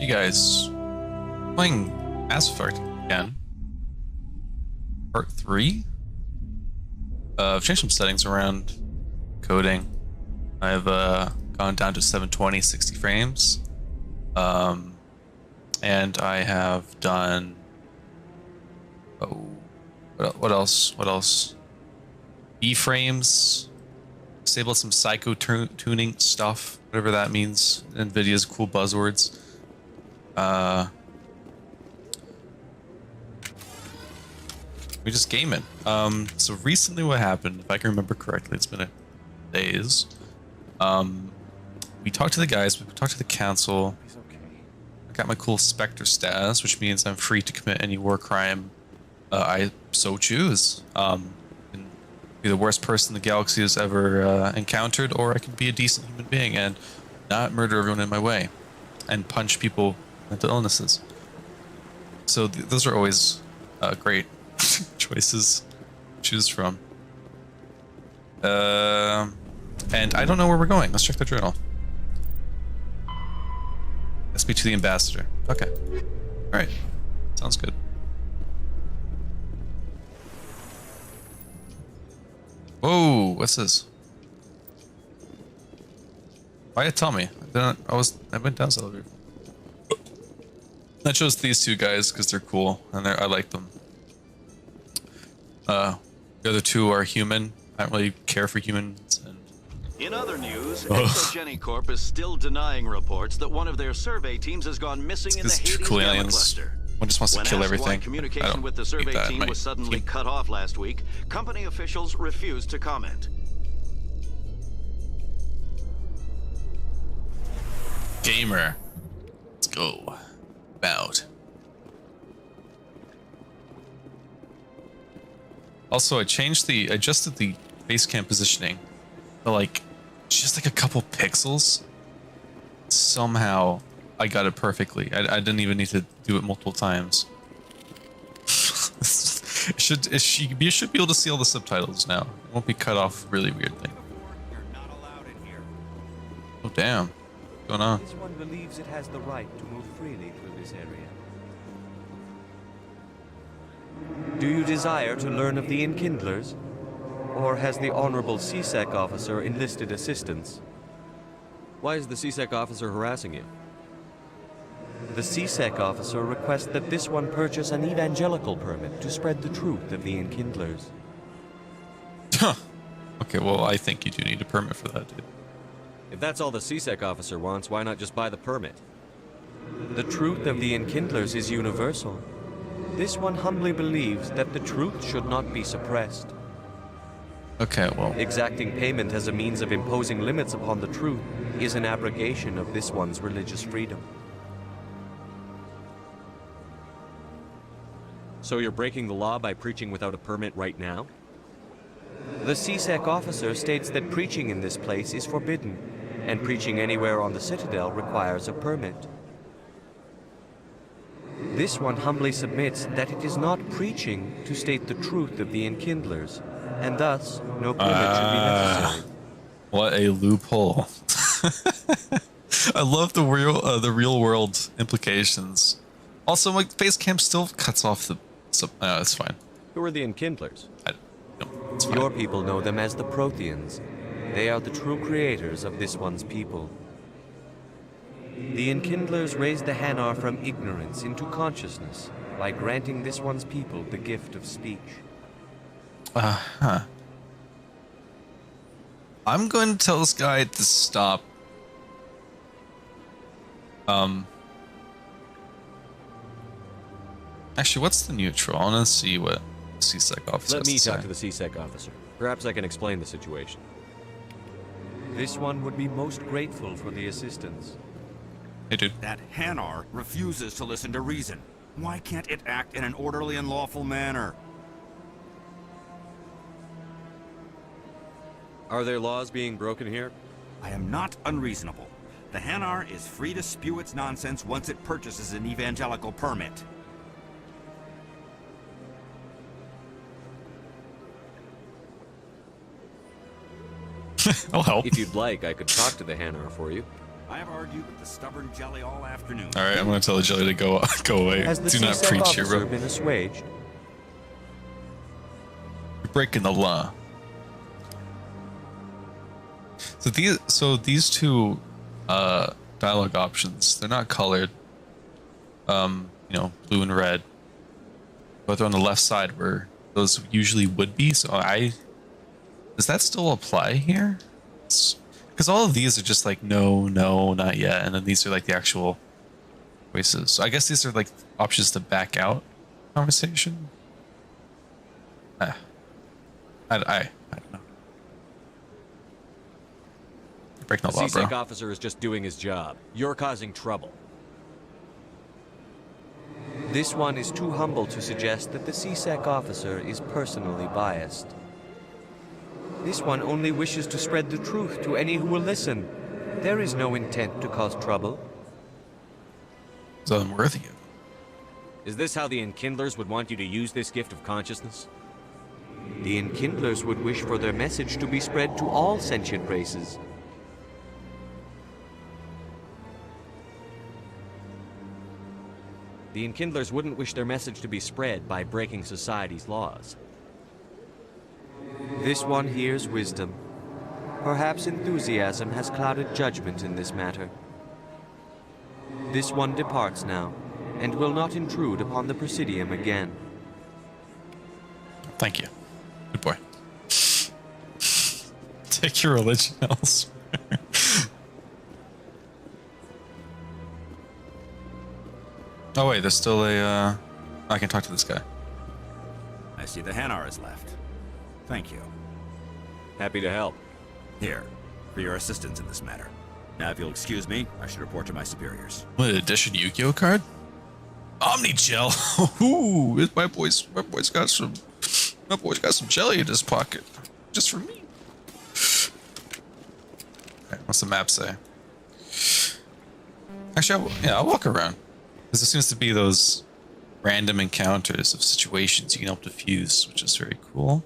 You guys playing Mass Effect again? Part 3? I've changed some settings around coding. I've gone down to 720, 60 frames. And I have done... Oh, what else? What else? B-frames. Disabled some psycho tuning stuff, whatever that means. NVIDIA's cool buzzwords. We just gaming. So recently what happened, if I can remember correctly, it's been days. We talked to the guys, we talked to the council. I got my cool Spectre status, which means I'm free to commit any war crime I so choose. And be the worst person the galaxy has ever encountered, or I can be a decent human being and not murder everyone in my way and punch people with mental illnesses. So those are always great choices to choose from. And I don't know where we're going. Let's check the journal. Let's speak to the ambassador. Okay. Alright. Sounds good. Whoa, what's this? Why you tell me? I went down the elevator. I chose these two guys because they're cool and I like them. The other two are human. I don't really care for humans. And... In other news, ExoGeniCorp is still denying reports that one of their survey teams has gone missing in the Hades Gamma cluster. One just wants to kill everything. Why communication with the survey team was suddenly cut off last week, company officials refused to comment. Gamer. Let's go. About. Also, I adjusted the base camp positioning to like, just like a couple pixels. Somehow, I got it perfectly. I didn't even need to do it multiple times. You should be able to see all the subtitles now. It won't be cut off really weirdly. Oh damn. What's going on? This one believes it has the right to move freely through this area. Do you desire to learn of the Enkindlers? Or has the Honorable CSEC officer enlisted assistance? Why is the CSEC officer harassing you? The CSEC officer requests that this one purchase an evangelical permit to spread the truth of the Enkindlers. Huh. Okay, well, I think you do need a permit for that, dude. If that's all the CSEC officer wants, why not just buy the permit? The truth of the Enkindlers is universal. This one humbly believes that the truth should not be suppressed. Okay, well... Exacting payment as a means of imposing limits upon the truth is an abrogation of this one's religious freedom. So you're breaking the law by preaching without a permit right now? The CSEC officer states that preaching in this place is forbidden, and preaching anywhere on the Citadel requires a permit. This one humbly submits that it is not preaching to state the truth of the Enkindlers, and thus no permit should be necessary. What a loophole. I love the real world implications. Also, my base camp still cuts off the... no, it's fine. Who are the Enkindlers? It's fine. Your people know them as the Protheans. They are the true creators of this one's people. The Enkindlers raised the Hanar from ignorance into consciousness by granting this one's people the gift of speech. I'm going to tell this guy to stop. Actually, what's the neutral? I want to see what the CSEC officer Let me has to talk say. to the CSEC officer. Perhaps I can explain the situation. This one would be most grateful for the assistance. Hey, dude. That Hanar refuses to listen to reason. Why can't it act in an orderly and lawful manner? Are there laws being broken here? I am not unreasonable. The Hanar is free to spew its nonsense once it purchases an evangelical permit. I'll help. If you'd like, I could talk to the Hanar for you. I have argued with the stubborn jelly all afternoon. All right, I'm gonna tell the jelly to go away. Has the Do not CSEC preach officer here, bro. been assuaged? You're breaking the law. So these two dialogue options, they're not colored. You know, blue and red, but they're on the left side where those usually would be. So does that still apply here? Because all of these are just like no, not yet, and then these are like the actual choices. So I guess these are like options to back out conversation. I don't know. Breaking the law, bro. CSEC officer is just doing his job. You're causing trouble. This one is too humble to suggest that the CSEC officer is personally biased. This one only wishes to spread the truth to any who will listen. There is no intent to cause trouble. So unworthy of it. Is this how the Enkindlers would want you to use this gift of consciousness? The Enkindlers would wish for their message to be spread to all sentient races. The Enkindlers wouldn't wish their message to be spread by breaking society's laws. This one hears wisdom. Perhaps enthusiasm has clouded judgment in this matter. This one departs now, and will not intrude upon the Presidium again. Thank you. Good boy. Take your religion elsewhere. Oh wait, there's still a, I can talk to this guy. I see the Hanar is left. Thank you. Happy to help. Here, for your assistance in this matter. Now, if you'll excuse me, I should report to my superiors. What, edition Yu-Gi-Oh card? Omni gel. Ooh, my boy's got some jelly in his pocket, just for me. Okay, what's the map say? Actually, I'll walk around. Because there seems to be those random encounters of situations you can help diffuse, which is very cool.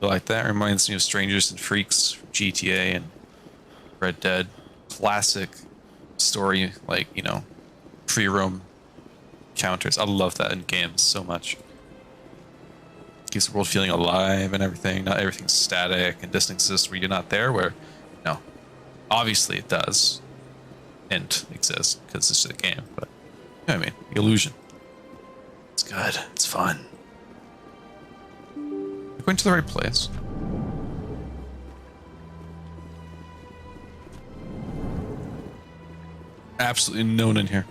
I like that. Reminds me of Strangers and Freaks from GTA and Red Dead. Classic story, like, you know, free roam encounters. I love that in games so much. Keeps the world feeling alive and everything. Not everything's static and distant exists where you're not there, where, no. Obviously it does. And exists, because it's just a game, but you know what I mean? The illusion. It's good. It's fun. We're going to the right place. Absolutely no one in here.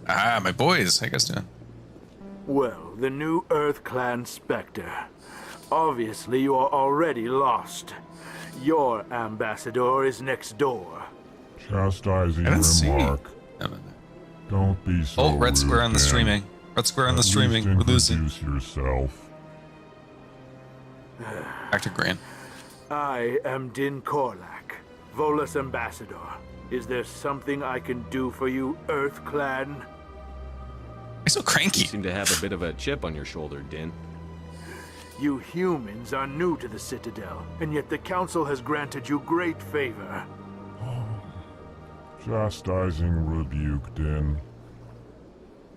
Ah, my boys. How you guys doing? Well, the new Earth Clan Spectre. Obviously, you are already lost. Your ambassador is next door. Chastising I didn't see. remark. Don't be so Oh, red square rude, on the Dan. streaming. Red square on the At streaming. least We're losing. introduce yourself. Back to green. I am Din Korlak, Volus ambassador. Is there something I can do for you, Earth Clan? You're so cranky. You seem to have a bit of a chip on your shoulder, Din. You humans are new to the Citadel, and yet the Council has granted you great favor. Chastising rebuke, Din.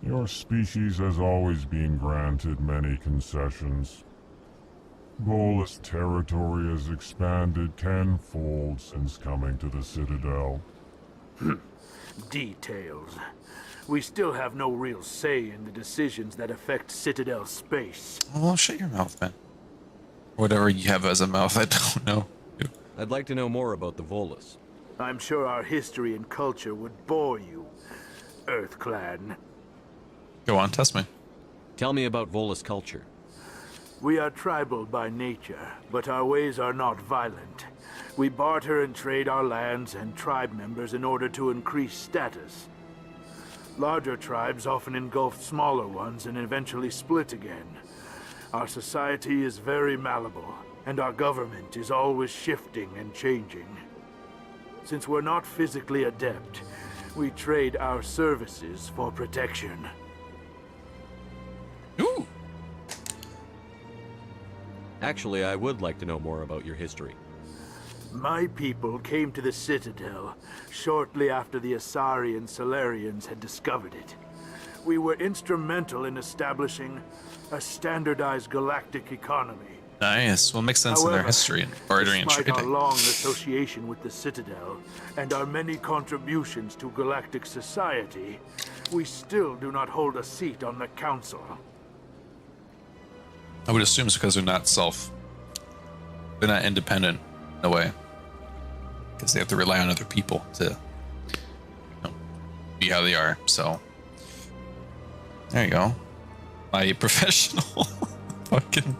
Your species has always been granted many concessions. Volus territory has expanded tenfold since coming to the Citadel. Details. We still have no real say in the decisions that affect Citadel space. Well, shut your mouth, man. Whatever you have as a mouth, I don't know. I'd like to know more about the Volus. I'm sure our history and culture would bore you, Earth Clan. Go on, test me. Tell me about Volus culture. We are tribal by nature, but our ways are not violent. We barter and trade our lands and tribe members in order to increase status. Larger tribes often engulf smaller ones and eventually split again. Our society is very malleable, and our government is always shifting and changing. Since we're not physically adept, we trade our services for protection. Ooh. Actually, I would like to know more about your history. My people came to the Citadel shortly after the Asari and Solarians had discovered it. We were instrumental in establishing a standardized galactic economy. Nice. Well, it makes sense in their history and bartering and despite our trading. long association with the Citadel and our many contributions to galactic society, we still do not hold a seat on the Council. I would assume it's because they're not independent in a way. Because they have to rely on other people to be how they are. So, there you go. My professional fucking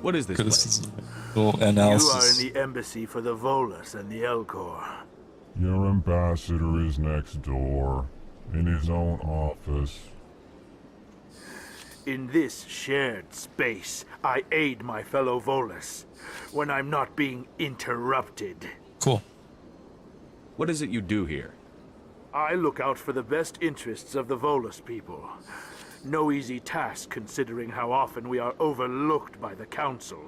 What is this place? criticism. Little analysis. You are in the embassy for the Volus and the Elcor. Your ambassador is next door, in his own office. In this shared space, I aid my fellow Volus when I'm not being interrupted. Cool. What is it you do here? I look out for the best interests of the Volus people. No easy task considering how often we are overlooked by the Council.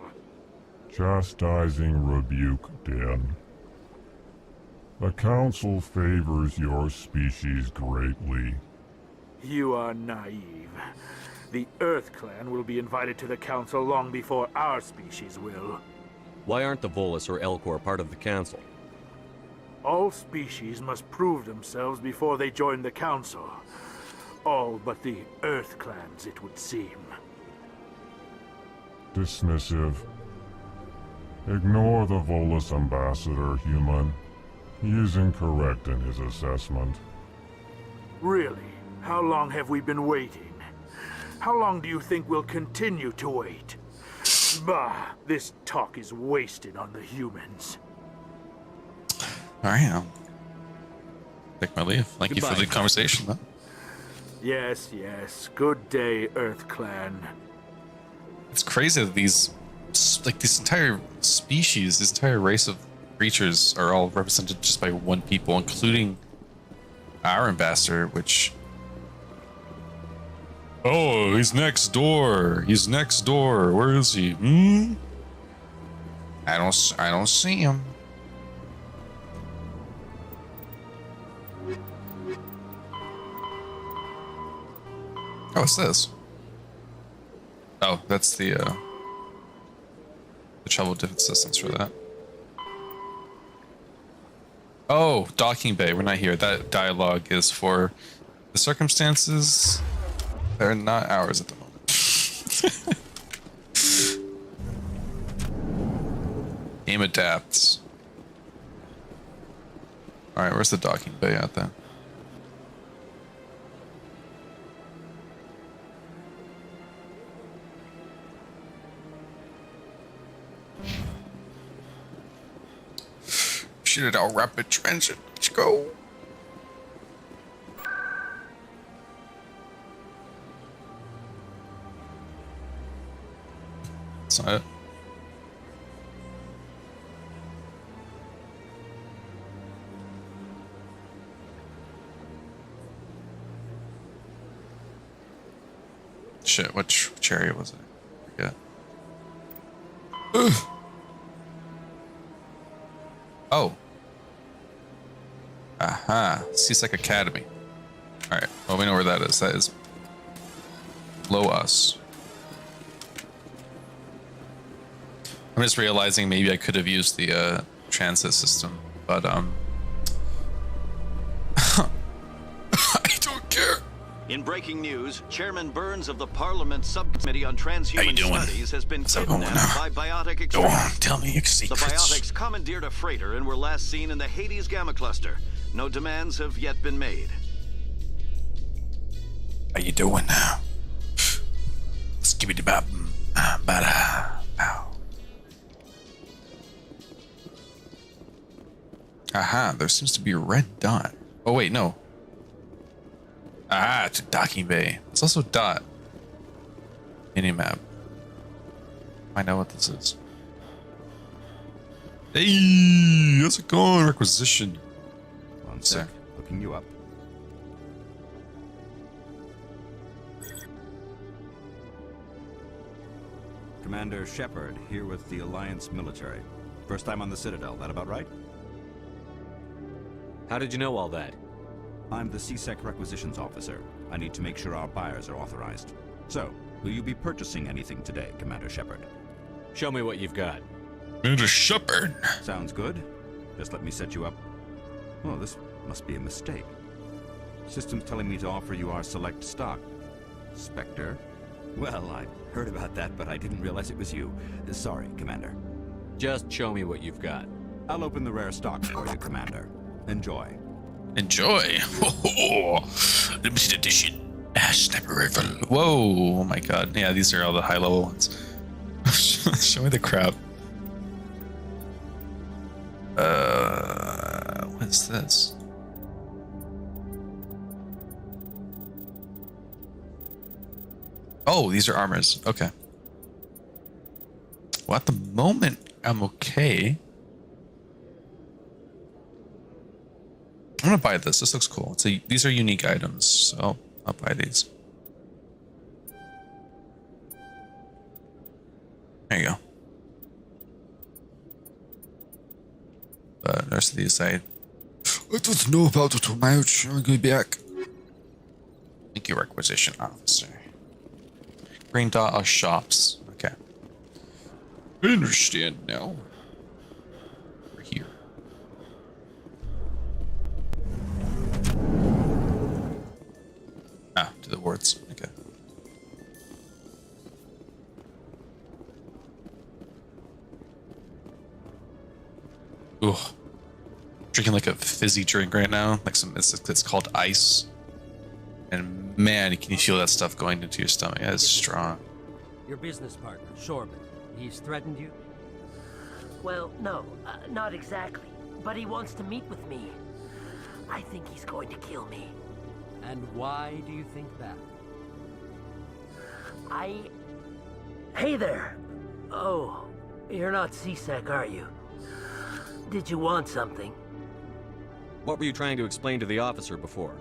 Chastising rebuke, Den. The Council favors your species greatly. You are naive. The Earth Clan will be invited to the Council long before our species will. Why aren't the Volus or Elcor part of the Council? All species must prove themselves before they join the Council. All but the Earth Clans, it would seem. Dismissive. Ignore the Volus ambassador, human. He is incorrect in his assessment. Really? How long have we been waiting? How long do you think we'll continue to wait? Bah, this talk is wasted on the humans. Alright, I'll take my leave. Thank you for the conversation, though. Yes, yes. Good day, Earth Clan. It's crazy that these entire species, this entire race of creatures are all represented just by one people, including our ambassador, which... Oh, he's next door. He's next door. Where is he? I don't see him. Oh, what's this? Oh, that's the travel distance for that. Oh, docking bay. We're not here. That dialogue is for the circumstances. They're not ours at the moment. Game adapts. Alright, where's the docking bay at then? Shoot it out, rapid transit. Let's go. That's not it. Shit, which area was it? I forget. Ugh. Oh. Aha. CSEC Academy. Alright, well, we know where that is. That is below us. I'm just realizing maybe I could have used the transit system, but I don't care. In breaking news, Chairman Burns of the Parliament Subcommittee on Transhuman Studies has been kidnapped by biotic extremists. Go on, tell me your The secrets. biotics commandeered a freighter and were last seen in the Hades Gamma Cluster. No demands have yet been made. How you doing now? Skibbity bop. Bada. Ow. Aha, there seems to be a red dot. Oh wait, no. Ah, it's a docking bay. It's also a dot. Minimap. Find out what this is. Hey, how's it going? Requisition. One sec. Looking you up. Commander Shepard, here with the Alliance military. First time on the Citadel, that about right? How did you know all that? I'm the CSEC requisitions officer. I need to make sure our buyers are authorized. So, will you be purchasing anything today, Commander Shepard? Show me what you've got. Commander Shepard. Sounds good. Just let me set you up. Oh, this must be a mistake. System's telling me to offer you our select stock. Spectre? Well, I heard about that, but I didn't realize it was you. Sorry, Commander. Just show me what you've got. I'll open the rare stock for you, Commander. Enjoy. Enjoy. Limited edition. Sniper rifle. Whoa. Oh my god. Yeah, these are all the high level ones. Show me the crap. What is this? Oh, these are armors. Okay. Well, at the moment, I'm okay. I'm gonna buy this. This looks cool. These are unique items, so I'll buy these. There you go. The rest of these I don't know about it too much. I'm gonna be back. Thank you, requisition officer. Green dot are shops. Okay. I understand now. We're here. Ah, to the wards. Okay. Ooh. Drinking like a fizzy drink right now. Like it's called ice. And man, can you feel that stuff going into your stomach? That is strong. Your business partner, Shorban. He's threatened you? Well, no, not exactly. But he wants to meet with me. I think he's going to kill me. And why do you think that? Hey there! Oh, you're not CSEC, are you? Did you want something? What were you trying to explain to the officer before?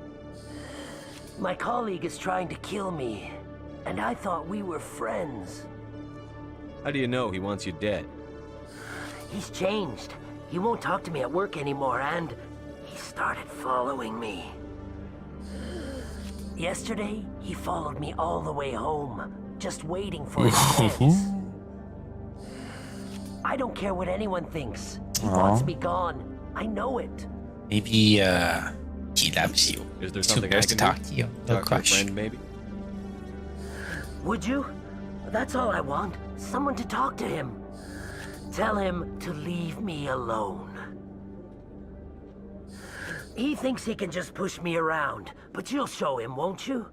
My colleague is trying to kill me, and I thought we were friends. How do you know he wants you dead? He's changed. He won't talk to me at work anymore, and he started following me. Yesterday, he followed me all the way home, just waiting for his chance. I don't care what anyone thinks. He wants me gone. I know it. Maybe he loves you. Is there something I can talk do? to you? Talk to a friend, maybe? Would you? That's all I want. Someone to talk to him. Tell him to leave me alone. He thinks he can just push me around, but you'll show him, won't you?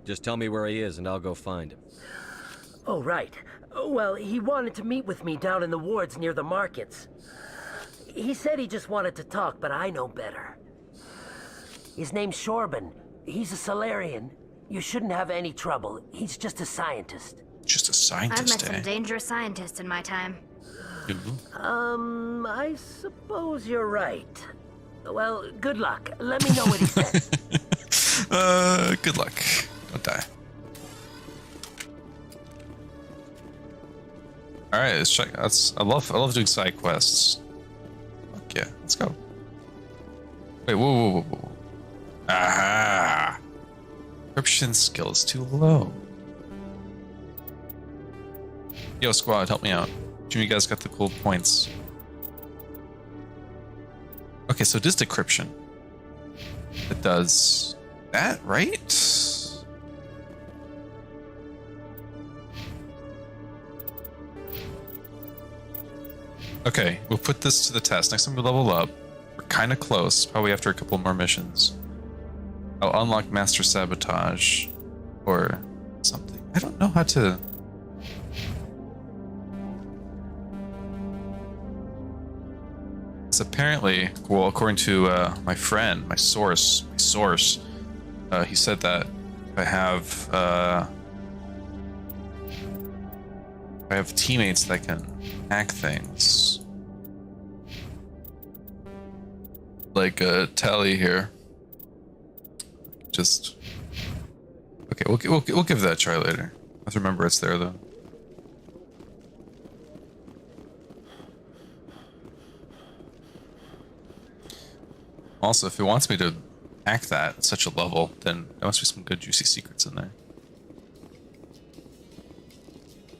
Just tell me where he is and I'll go find him. Oh, right. Well, he wanted to meet with me down in the wards near the markets. He said he just wanted to talk, but I know better. His name's Shorban. He's a Solarian. You shouldn't have any trouble. He's just a scientist. Just a I've scientist, met some dangerous scientists in my time. I suppose you're right. Well, good luck. Let me know what he says. Good luck. Don't die. All right, let's check. I love doing side quests. Fuck yeah, let's go. Wait, whoa. Aha! Encryption skill is too low. Yo, squad, help me out. You guys got the cool points. Okay, so it is decryption. It does that, right? Okay, we'll put this to the test. Next time we level up, we're kind of close, probably after a couple more missions. I'll unlock Master Sabotage or something. I don't know how to... Apparently, well, according to my friend, my source, he said that I have teammates that can hack things, like Tally here. Just okay, we'll give that a try later. Let's remember it's there though. Also, if it wants me to hack that at such a level, then there must be some good juicy secrets in there.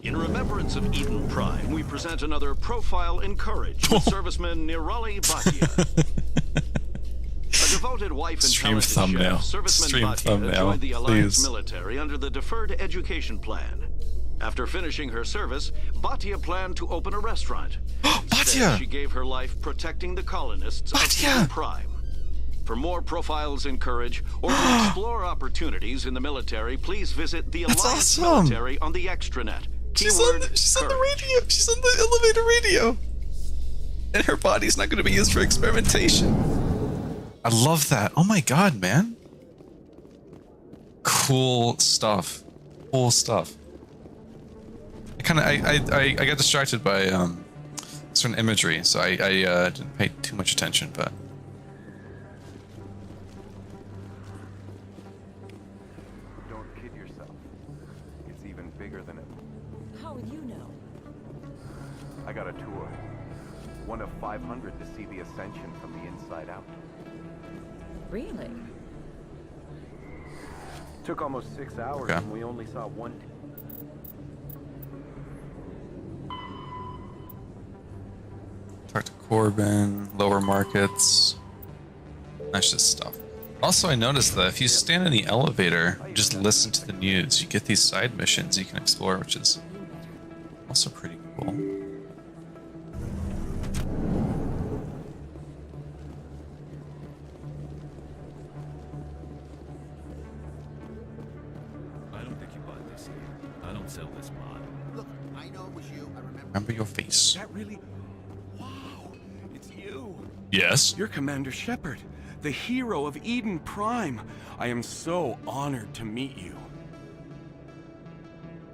In remembrance of Eden Prime, we present another profile in courage with serviceman Nirali Bhatia. A devoted wife and Stream talented thumbnail. chef, serviceman Stream Bhatia thumbnail, joined the Alliance please. military under the Deferred Education Plan. After finishing her service, Bhatia planned to open a restaurant. Instead, she gave her life protecting the colonists of Eden Prime. For more profiles in courage or to explore opportunities in the military, please visit the Alliance military on the extranet. She's on the radio. She's on the elevator radio. And her body's not going to be used for experimentation. I love that. Oh my god, man. Cool stuff. Cool stuff. I got distracted by certain imagery, so I didn't pay too much attention, but Don't kid yourself. It's even bigger than it. How would you know? I got a tour. One of 500 to see the ascension from the inside out. Really? Took almost 6 hours and we only saw one. talk to Corbin, lower markets. That's just stuff. Also, I noticed that if you stand in the elevator, just listen to the news, you get these side missions you can explore, which is also pretty cool. I don't think you buy this here. I don't sell this mod. Look, I know it was you. I Remember your face. That really? Wow, it's you. Yes? You're Commander Shepard, the hero of Eden Prime. I am so honored to meet you.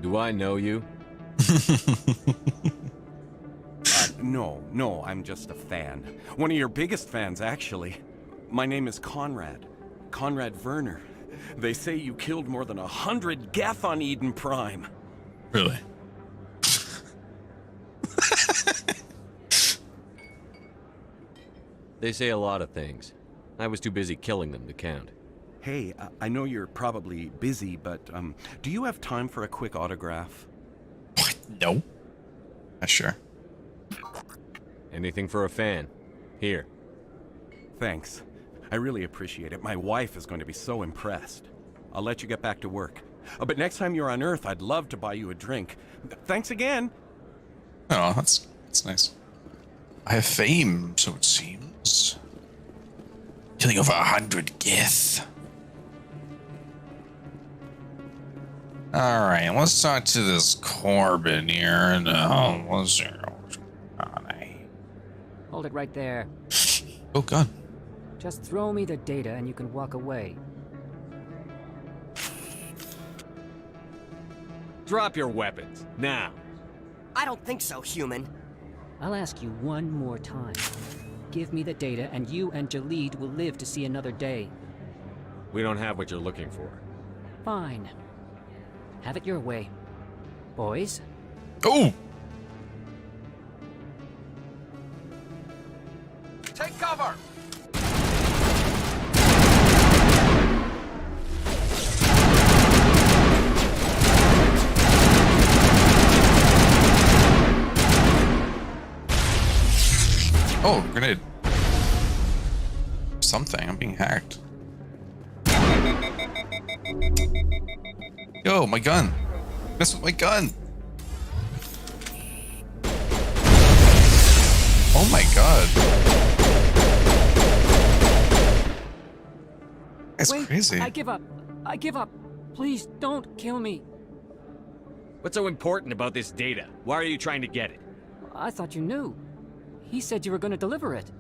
Do I know you? No, I'm just a fan. One of your biggest fans, actually. My name is Conrad. Conrad Werner. They say you killed more than 100 Geth on Eden Prime. Really? They say a lot of things. I was too busy killing them to count. Hey, I know you're probably busy, but do you have time for a quick autograph? What? No. Sure. Anything for a fan. Here. Thanks. I really appreciate it. My wife is going to be so impressed. I'll let you get back to work. But next time you're on Earth, I'd love to buy you a drink. Thanks again. Oh, that's nice. I have fame, so it seems. Killing over 100 Geth. Alright, let's talk to this Corbin here and what's there? Hold it right there. Oh god. Just throw me the data and you can walk away. Drop your weapons, now. I don't think so, human. I'll ask you one more time. Give me the data and you and Jalid will live to see another day. We don't have what you're looking for. Fine. Have it your way. Boys? Oh! Take cover! Oh, grenade. Something. I'm being hacked. Yo, my gun. Mess with my gun. Oh my god. That's Wait, crazy. I give up. I give up. Please don't kill me. What's so important about this data? Why are you trying to get it? I thought you knew. He said you were going to deliver it.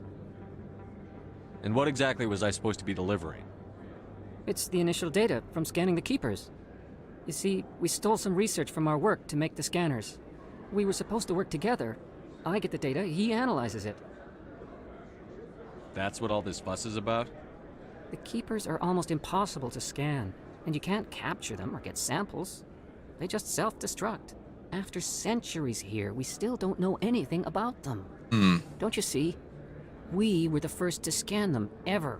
And what exactly was I supposed to be delivering? It's the initial data from scanning the Keepers. You see, we stole some research from our work to make the scanners. We were supposed to work together. I get the data, he analyzes it. That's what all this fuss is about? The Keepers are almost impossible to scan, and you can't capture them or get samples. They just self-destruct. After centuries here, we still don't know anything about them. Don't you see? We were the first to scan them, ever.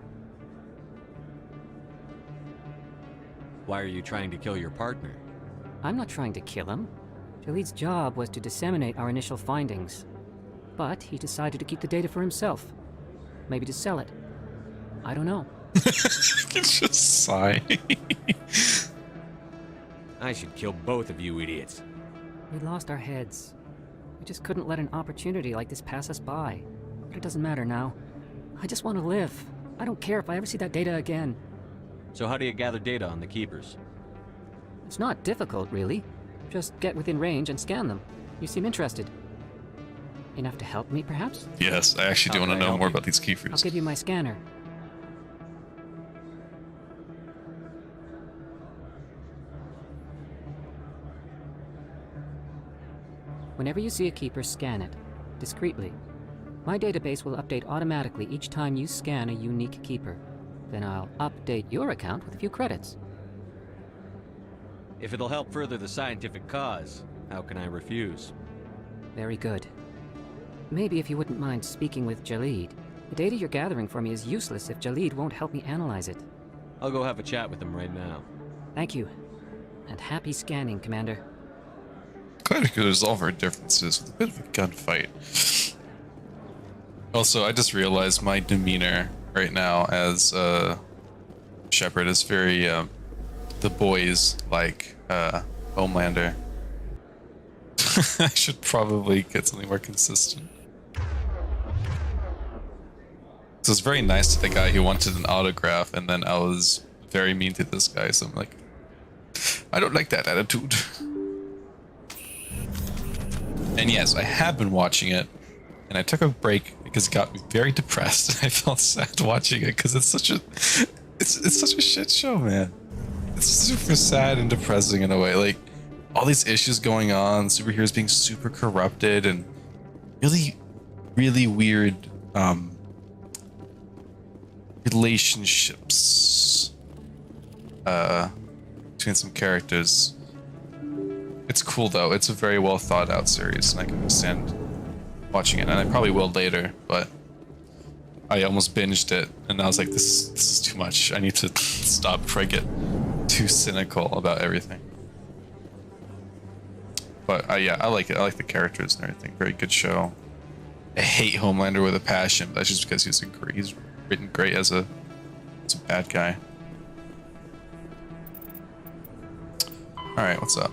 Why are you trying to kill your partner? I'm not trying to kill him. Jaleed's job was to disseminate our initial findings. But he decided to keep the data for himself. Maybe to sell it. I don't know. It's just sigh. I should kill both of you idiots. We lost our heads. We just couldn't let an opportunity like this pass us by. But it doesn't matter now. I just want to live. I don't care if I ever see that data again. So how do you gather data on the Keepers? It's not difficult, really. Just get within range and scan them. You seem interested. Enough to help me, perhaps? Yes, I actually do want to know more about these Keepers. I'll give you my scanner. Whenever you see a Keeper, scan it. Discreetly. My database will update automatically each time you scan a unique Keeper. Then I'll update your account with a few credits. If it'll help further the scientific cause, how can I refuse? Very good. Maybe if you wouldn't mind speaking with Jaleed. The data you're gathering for me is useless if Jaleed won't help me analyze it. I'll go have a chat with him right now. Thank you. And happy scanning, Commander. Glad we could resolve our differences with a bit of a gunfight. Also, I just realized my demeanor right now as Shepard is very the boys like Homelander. I should probably get something more consistent. So it's very nice to the guy who wanted an autograph, and then I was very mean to this guy, so I'm like, I don't like that attitude. And yes, I have been watching it, and I took a break because it got me very depressed. I felt sad watching it because it's such a shit show, man. It's super sad and depressing in a way. Like, all these issues going on, superheroes being super corrupted, and really, really weird relationships between some characters. It's cool though. It's a very well thought out series, and I can understand watching it, and I probably will later, but I almost binged it, and I was like, this is too much. I need to stop before I get too cynical about everything. But yeah, I like it. I like the characters and everything. Very good show. I hate Homelander with a passion, but that's just because he's written great as a bad guy. Alright, what's up?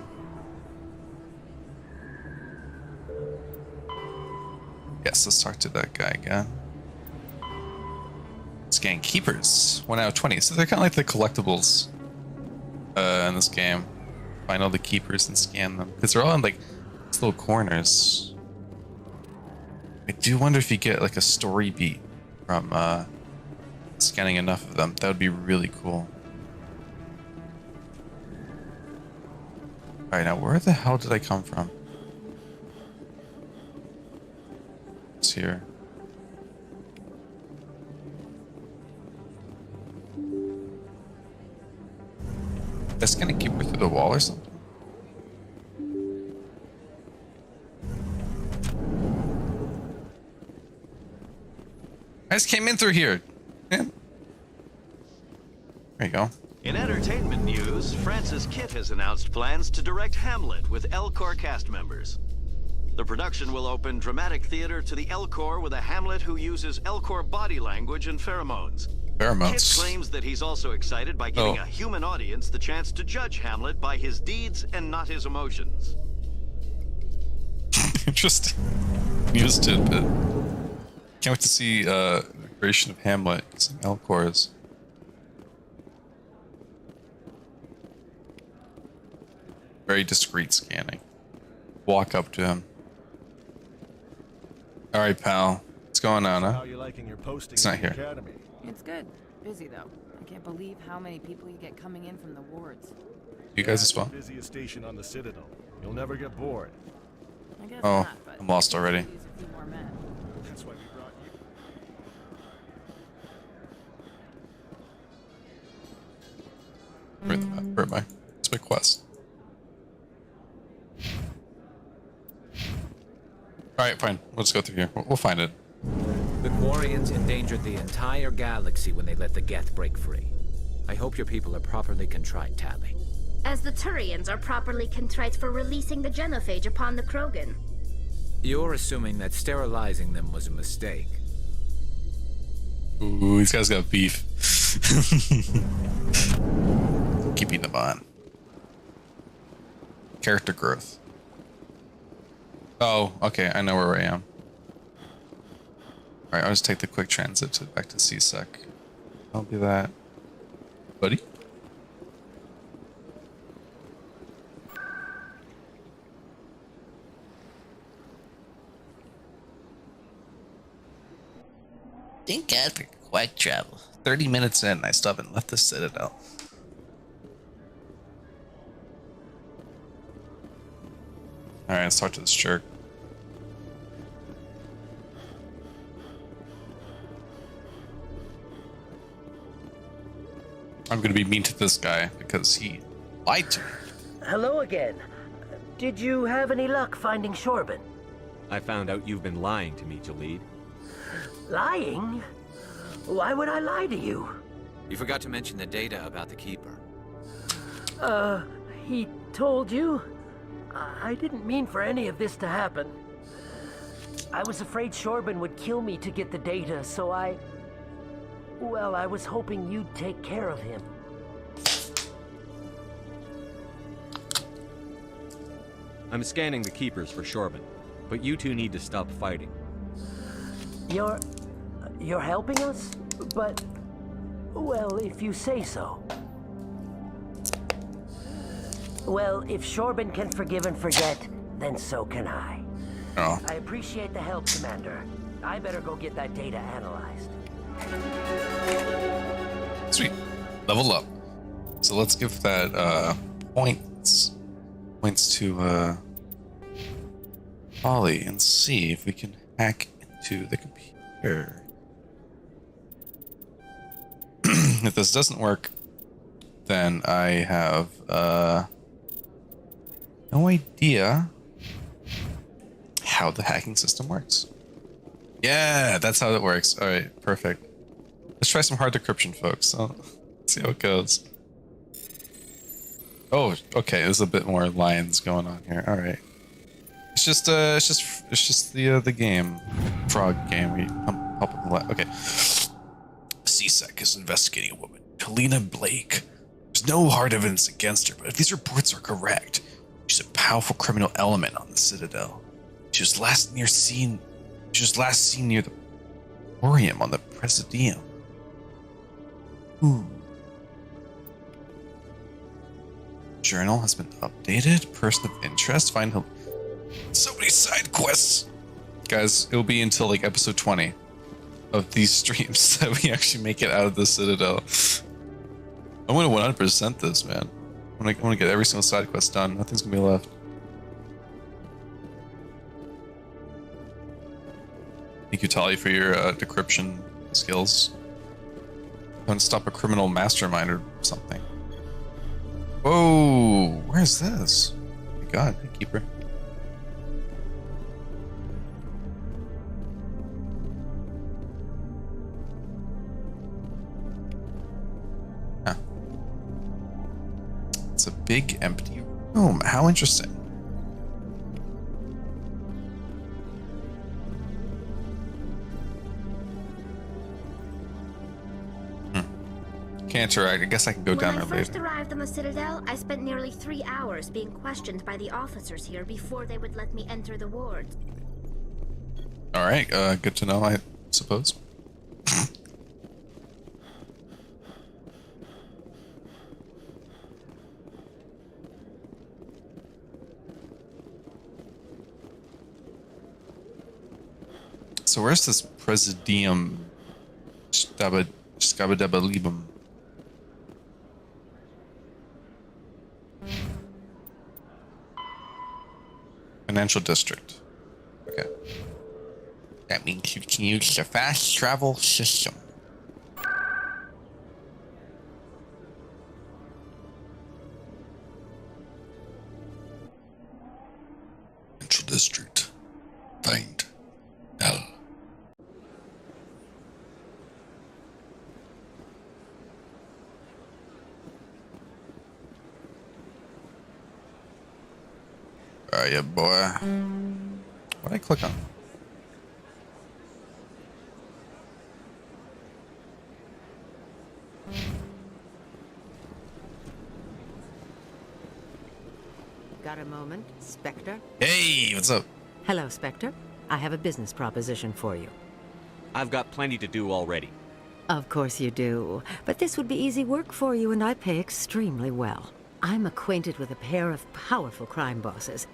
Yes, let's talk to that guy again. Scan Keepers. 1 out of 20. So they're kind of like the collectibles in this game. Find all the Keepers and scan them. Because they're all in like these little corners. I do wonder if you get like a story beat from scanning enough of them. That would be really cool. Alright, now where the hell did I come from? It's here. That's gonna keep her through the wall or something. I just came in through here. Man. There you go. In entertainment news, Francis Kitt has announced plans to direct Hamlet with Elcor cast members. The production will open dramatic theater to the Elcor with a Hamlet who uses Elcor body language and pheromones. Kitt claims that he's also excited by giving a human audience the chance to judge Hamlet by his deeds and not his emotions. Interesting. News tidbit. Can't wait to see the creation of Hamlet using Elcors. Very discreet scanning. Walk up to him. All right, pal. What's going on, huh? How you liking your posting It's not in the here. academy? It's good. Busy though. I can't believe how many people you get coming in from the wards. You guys as well? The busiest station on the Citadel. You'll never get bored. I guess Oh, not, but I'm lost already. use a few more men. That's why we brought you. Where am I? It's my quest. Alright, fine. Let's go through here. We'll find it. The Quarians endangered the entire galaxy when they let the Geth break free. I hope your people are properly contrite, Tally. As the Turians are properly contrite for releasing the genophage upon the Krogan. You're assuming that sterilizing them was a mistake. Ooh, these guys got beef. Keeping them on. Character growth. Oh, okay, I know where I am. Alright, I'll just take the quick transit back to CSEC. I'll do that. Buddy? Thank God for quick travel. 30 minutes in, I still haven't left the Citadel. Alright, let's talk to this jerk. I'm gonna be mean to this guy because he lied to me. Hello again. Did you have any luck finding Shorban? I found out you've been lying to me, Jalid. Lying? Why would I lie to you? You forgot to mention the data about the Keeper. He told you? I didn't mean for any of this to happen. I was afraid Shorban would kill me to get the data, so well, I was hoping you'd take care of him. I'm scanning the Keepers for Shorban, but you two need to stop fighting. You're helping us? But, well, if you say so. Well, if Shorban can forgive and forget, then so can I. Oh. I appreciate the help, Commander. I better go get that data analyzed. Sweet. Level up. So let's give that points to Ollie and see if we can hack into the computer. If this doesn't work, then I have no idea how the hacking system works. Yeah, that's how it works. All right, perfect. Let's try some hard decryption, folks. Let's see how it goes. Oh, okay. There's a bit more lines going on here. All right. It's just the game, frog game. We pump up the line. Okay. CSEC is investigating a woman, Kalina Blake. There's no hard evidence against her, but if these reports are correct, she's a powerful criminal element on the Citadel. She was last seen near the Emporium on the Presidium. Ooh. Journal has been updated. Person of interest. Find help. So many side quests. Guys, it'll be until like episode 20 of these streams that we actually make it out of the Citadel. I'm gonna 100% this, man. I'm gonna get every single side quest done. Nothing's gonna be left. Thank you, Tali, for your decryption skills. Don't stop a criminal mastermind or something. Whoa, where's this? Oh my God, Keeper. Huh. It's a big empty room. How interesting. Can't interact. I guess I can go down there later. When I first arrived on the Citadel, I spent nearly 3 hours being questioned by the officers here before they would let me enter the wards. All right, good to know, I suppose. So where's this Presidium Scabadabalibum? Financial district. Okay. That means you can use the fast travel system. Financial district. Find L. are you, boy? What did I click on? Got a moment, Spectre? Hey, what's up? Hello, Spectre. I have a business proposition for you. I've got plenty to do already. Of course you do. But this would be easy work for you, and I pay extremely well. I'm acquainted with a pair of powerful crime bosses.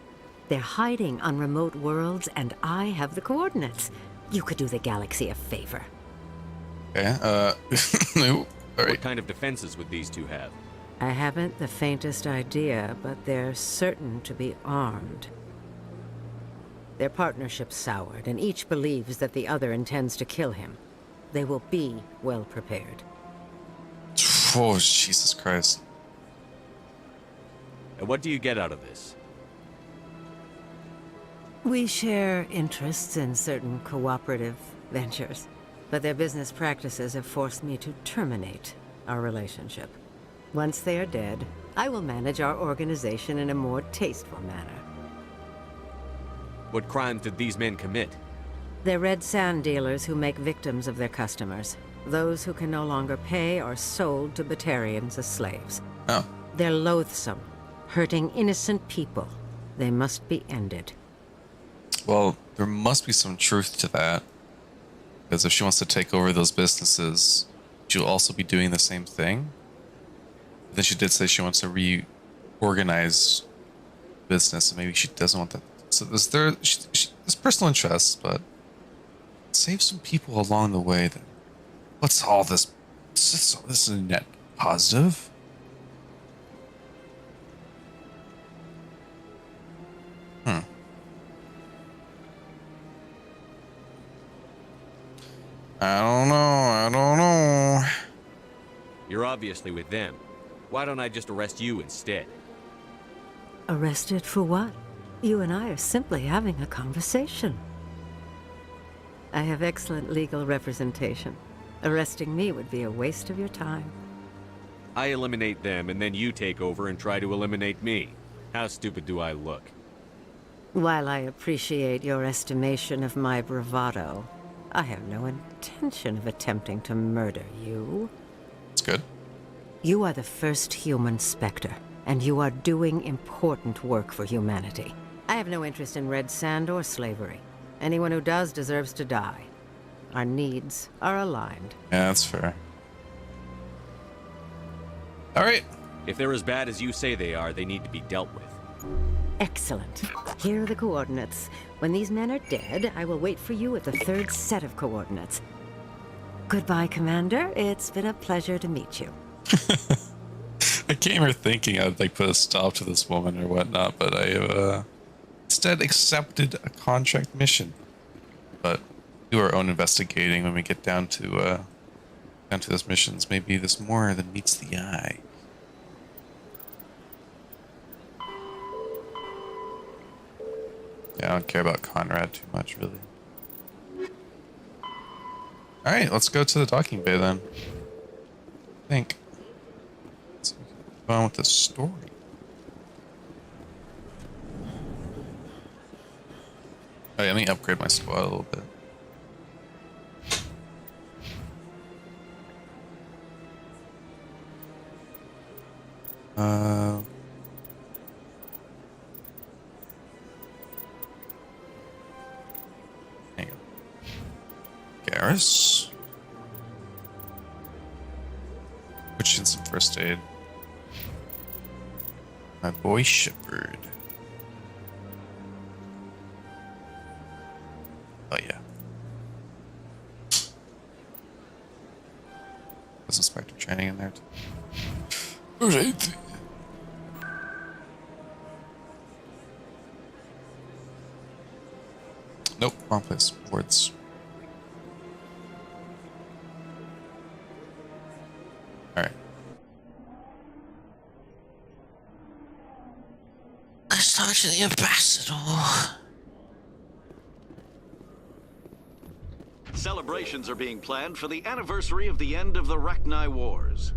They're hiding on remote worlds, and I have the coordinates. You could do the galaxy a favor. Okay, no. All right. What kind of defenses would these two have? I haven't the faintest idea, but they're certain to be armed. Their partnership's soured, and each believes that the other intends to kill him. They will be well prepared. Oh, Jesus Christ. And what do you get out of this? We share interests in certain cooperative ventures, but their business practices have forced me to terminate our relationship. Once they are dead, I will manage our organization in a more tasteful manner. What crimes did these men commit? They're red sand dealers who make victims of their customers. Those who can no longer pay are sold to Batarians as slaves. Oh. They're loathsome, hurting innocent people. They must be ended. Well, there must be some truth to that. Because if she wants to take over those businesses, she'll also be doing the same thing. Then she did say she wants to reorganize business, and maybe she doesn't want that. So there's personal interests, but save some people along the way. Then what's all this? This is a net positive. I don't know. You're obviously with them. Why don't I just arrest you instead? Arrested for what? You and I are simply having a conversation. I have excellent legal representation. Arresting me would be a waste of your time. I eliminate them, and then you take over and try to eliminate me. How stupid do I look? While I appreciate your estimation of my bravado, I have no intention of attempting to murder you. That's good. You are the first human Spectre, and you are doing important work for humanity. I have no interest in red sand or slavery. Anyone who does deserves to die. Our needs are aligned. Yeah, that's fair. All right. If they're as bad as you say they are, they need to be dealt with. Excellent. Here are the coordinates. When these men are dead, I will wait for you at the third set of coordinates. Goodbye, Commander. It's been a pleasure to meet you. I came here thinking I'd like put a stop to this woman or whatnot, but I have instead accepted a contract mission. But do our own investigating when we get down to this missions. Maybe there's more than meets the eye. Yeah, I don't care about Conrad too much, really. Alright, let's go to the docking bay then. I think. Let's go on with the story. Oh yeah, let me upgrade my squad a little bit. Hang on. Garrus. Put in some first aid. My boy Shepard. Oh yeah. There's Inspector training in there too. Alright. Nope, wrong place. Words. Alright. Let's talk to the ambassador. Celebrations are being planned for the anniversary of the end of the Rachni Wars.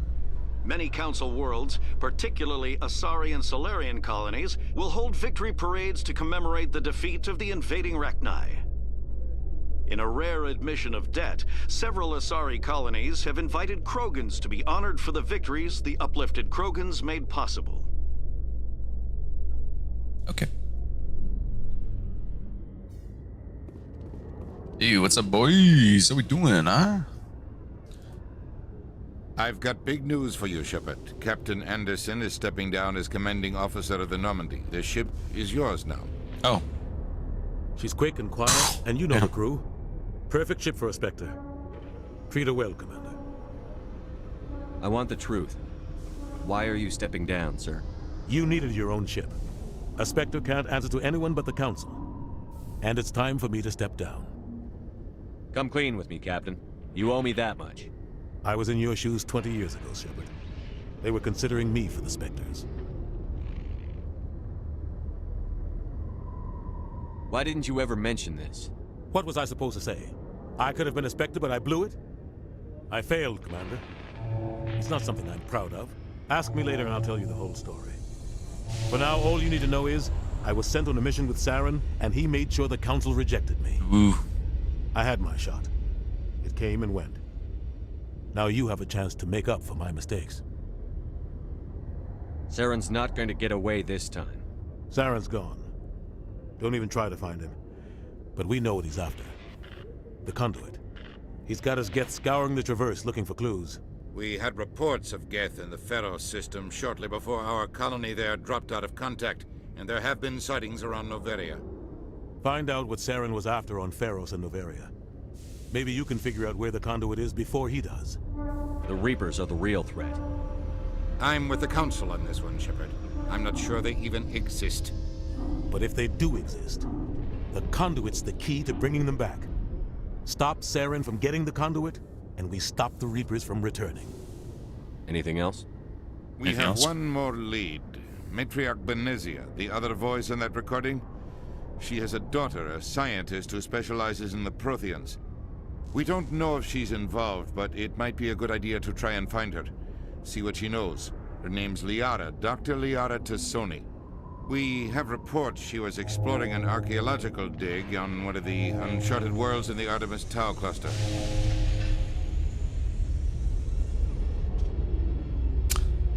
Many Council worlds, particularly Asari and Solarian colonies, will hold victory parades to commemorate the defeat of the invading Rachni. In a rare admission of debt, several Asari colonies have invited Krogans to be honored for the victories the uplifted Krogans made possible. Okay. Hey, what's up, boys? How we doing, huh? I've got big news for you, Shepard. Captain Anderson is stepping down as commanding officer of the Normandy. The ship is yours now. Oh. She's quick and quiet, and you know the crew. Perfect ship for a Spectre. Treat her well, Commander. I want the truth. Why are you stepping down, sir? You needed your own ship. A Spectre can't answer to anyone but the Council. And it's time for me to step down. Come clean with me, Captain. You owe me that much. I was in your shoes 20 years ago, Shepard. They were considering me for the Spectres. Why didn't you ever mention this? What was I supposed to say? I could have been a Spectre, but I blew it? I failed, Commander. It's not something I'm proud of. Ask me later and I'll tell you the whole story. For now, all you need to know is, I was sent on a mission with Saren, and he made sure the Council rejected me. Ooh. I had my shot. It came and went. Now you have a chance to make up for my mistakes. Saren's not going to get away this time. Saren's gone. Don't even try to find him. But we know what he's after. The conduit. He's got his Geth scouring the Traverse looking for clues. We had reports of Geth in the Pharos system shortly before our colony there dropped out of contact, and there have been sightings around Noveria. Find out what Saren was after on Pharos and Noveria. Maybe you can figure out where the conduit is before he does. The Reapers are the real threat. I'm with the Council on this one, Shepard. I'm not sure they even exist. But if they do exist, the conduit's the key to bringing them back. Stop Saren from getting the conduit, and we stop the Reapers from returning. Anything else? We have one more lead. Matriarch Benezia, the other voice in that recording. She has a daughter, a scientist who specializes in the Protheans. We don't know if she's involved, but it might be a good idea to try and find her. See what she knows. Her name's Liara, Dr. Liara Tassoni. We have reports she was exploring an archaeological dig on one of the uncharted worlds in the Artemis Tau cluster.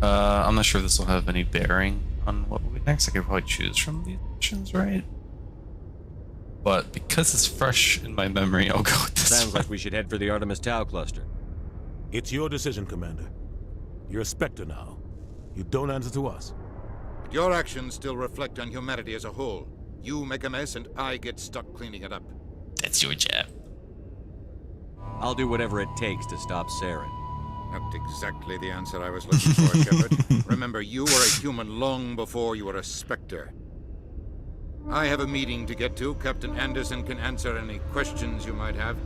I'm not sure if this will have any bearing on what will be next. I could probably choose from these options, right? But because it's fresh in my memory, I'll go with this. Sounds like we should head for the Artemis Tau cluster. It's your decision, Commander. You're a Spectre now. You don't answer to us. But your actions still reflect on humanity as a whole. You make a mess and I get stuck cleaning it up. That's your job. I'll do whatever it takes to stop Saren. Not exactly the answer I was looking for, Shepard. Remember, you were a human long before you were a Spectre. I have a meeting to get to. Captain Anderson can answer any questions you might have.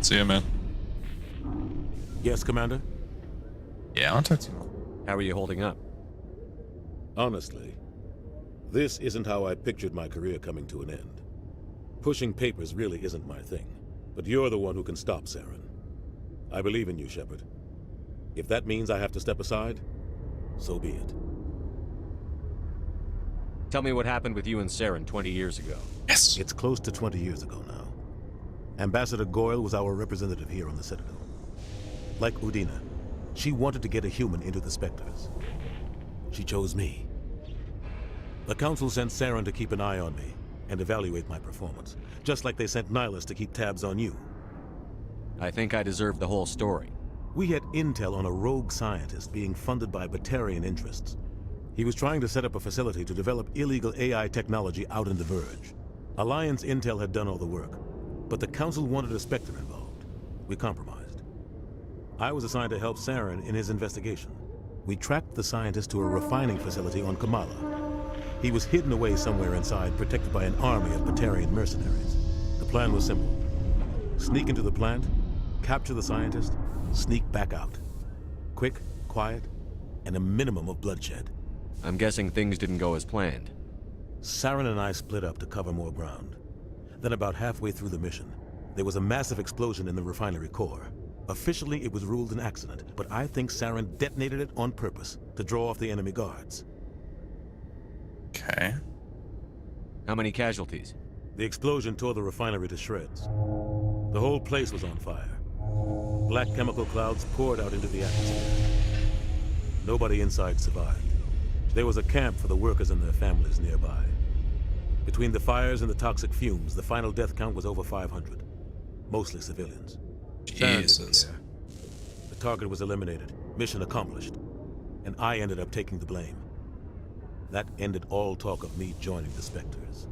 See ya, man. Yes, Commander? Yeah, I'll talk to you. How are you holding up? Honestly, this isn't how I pictured my career coming to an end. Pushing papers really isn't my thing, but you're the one who can stop Saren. I believe in you, Shepard. If that means I have to step aside, so be it. Tell me what happened with you and Saren 20 years ago. Yes! It's close to 20 years ago now. Ambassador Goyle was our representative here on the Citadel. Like Udina, she wanted to get a human into the Spectres. She chose me. The Council sent Saren to keep an eye on me and evaluate my performance, just like they sent Nihilus to keep tabs on you. I think I deserve the whole story. We had intel on a rogue scientist being funded by Batarian interests. He was trying to set up a facility to develop illegal AI technology out in the Verge. Alliance intel had done all the work, but the Council wanted a Spectre involved. We compromised. I was assigned to help Saren in his investigation. We tracked the scientist to a refining facility on Kamala. He was hidden away somewhere inside, protected by an army of Batarian mercenaries. The plan was simple. Sneak into the plant, capture the scientist, sneak back out. Quick, quiet, and a minimum of bloodshed. I'm guessing things didn't go as planned. Saren and I split up to cover more ground. Then about halfway through the mission, There was a massive explosion in the refinery core. Officially, it was ruled an accident, but I think Saren detonated it on purpose to draw off the enemy guards. Okay. How many casualties? The explosion tore the refinery to shreds. The whole place was on fire. Black chemical clouds poured out into the atmosphere. Nobody inside survived. There was a camp for the workers and their families nearby. Between the fires and the toxic fumes, the final death count was over 500. Mostly civilians. Jesus. The target was eliminated. Mission accomplished. And I ended up taking the blame. That ended all talk of me joining the Spectres.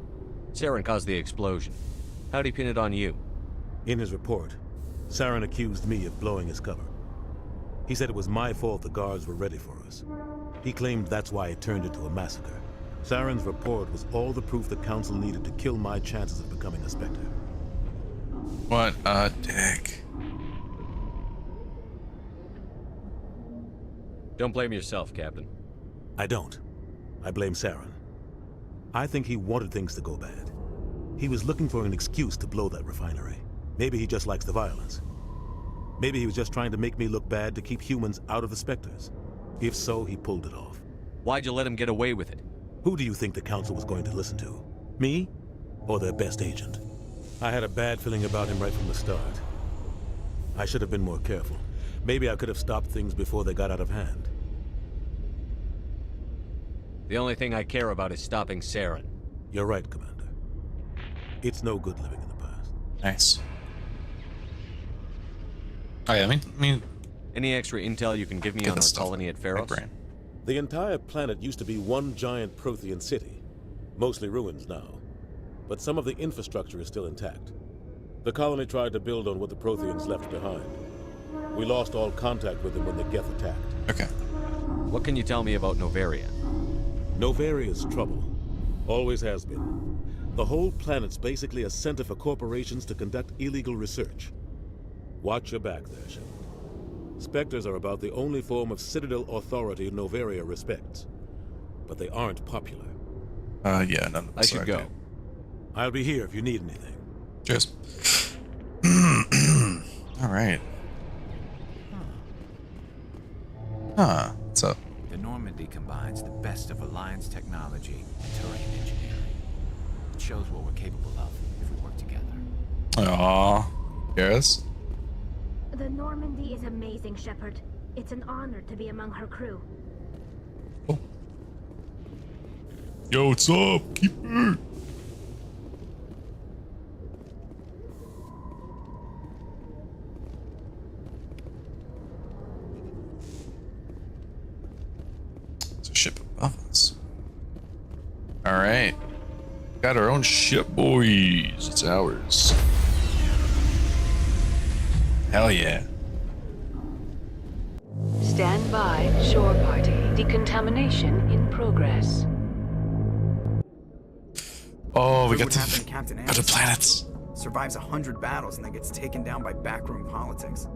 Saren caused the explosion. How'd he pin it on you? In his report, Saren accused me of blowing his cover. He said it was my fault the guards were ready for us. He claimed that's why it turned into a massacre. Saren's report was all the proof the Council needed to kill my chances of becoming a Spectre. What a dick. Don't blame yourself, Captain. I don't. I blame Saren. I think he wanted things to go bad. He was looking for an excuse to blow that refinery. Maybe he just likes the violence. Maybe he was just trying to make me look bad to keep humans out of the Spectres. If so, he pulled it off. Why'd you let him get away with it? Who do you think the Council was going to listen to? Me? Or their best agent? I had a bad feeling about him right from the start. I should have been more careful. Maybe I could have stopped things before they got out of hand. The only thing I care about is stopping Saren. You're right, Commander. It's no good living in the past. Nice. Oh yeah, I mean... Any extra intel you can give me on our colony at Pharos? The entire planet used to be one giant Prothean city. Mostly ruins now. But some of the infrastructure is still intact. The colony tried to build on what the Protheans left behind. We lost all contact with them when the Geth attacked. Okay. What can you tell me about Novaria? Novaria's trouble. Always has been. The whole planet's basically a center for corporations to conduct illegal research. Watch your back there, Shepard. Spectres are about the only form of Citadel authority Novaria respects. But they aren't popular. Yeah, none of us I should go. I'll be here if you need anything. Cheers. All right. Huh. What's up? The Normandy combines the best of Alliance technology and Turian engineering. It shows what we're capable of if we work together. Aww. Yes? The Normandy is amazing, Shepard. It's an honor to be among her crew. Oh. Yo, what's up? Keep it. There's a ship above us. Alright. Got our own ship, boys. It's ours. Hell yeah. Stand by, shore party. Decontamination in progress. Oh, we got Captain other planets. Survives 100 battles and then gets taken down by backroom politics.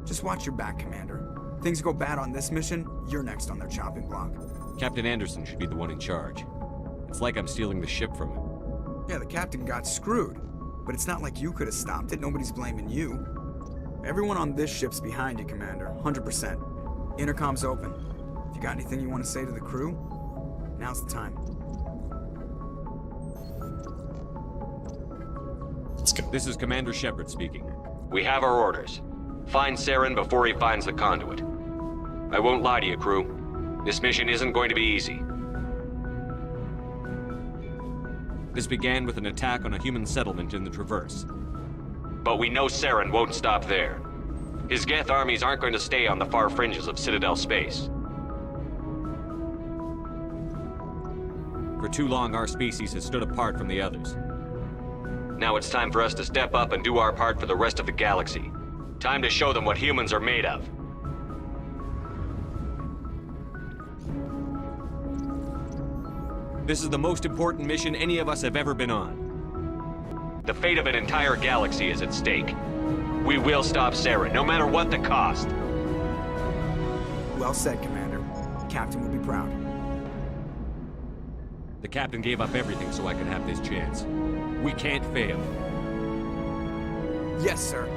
Just watch your back, Commander. Things go bad on this mission, you're next on their chopping block. Captain Anderson should be the one in charge. It's like I'm stealing the ship from him. Yeah, the captain got screwed. But it's not like you could have stopped it. Nobody's blaming you. Everyone on this ship's behind you, Commander. 100%. Intercom's open. If you got anything you want to say to the crew, now's the time. Let's go. This is Commander Shepard speaking. We have our orders. Find Saren before he finds the conduit. I won't lie to you, crew. This mission isn't going to be easy. This began with an attack on a human settlement in the Traverse. But we know Saren won't stop there. His Geth armies aren't going to stay on the far fringes of Citadel space. For too long, our species has stood apart from the others. Now it's time for us to step up and do our part for the rest of the galaxy. Time to show them what humans are made of. This is the most important mission any of us have ever been on. The fate of an entire galaxy is at stake. We will stop Saren, no matter what the cost. Well said, Commander. The captain will be proud. The captain gave up everything so I could have this chance. We can't fail. Yes, sir.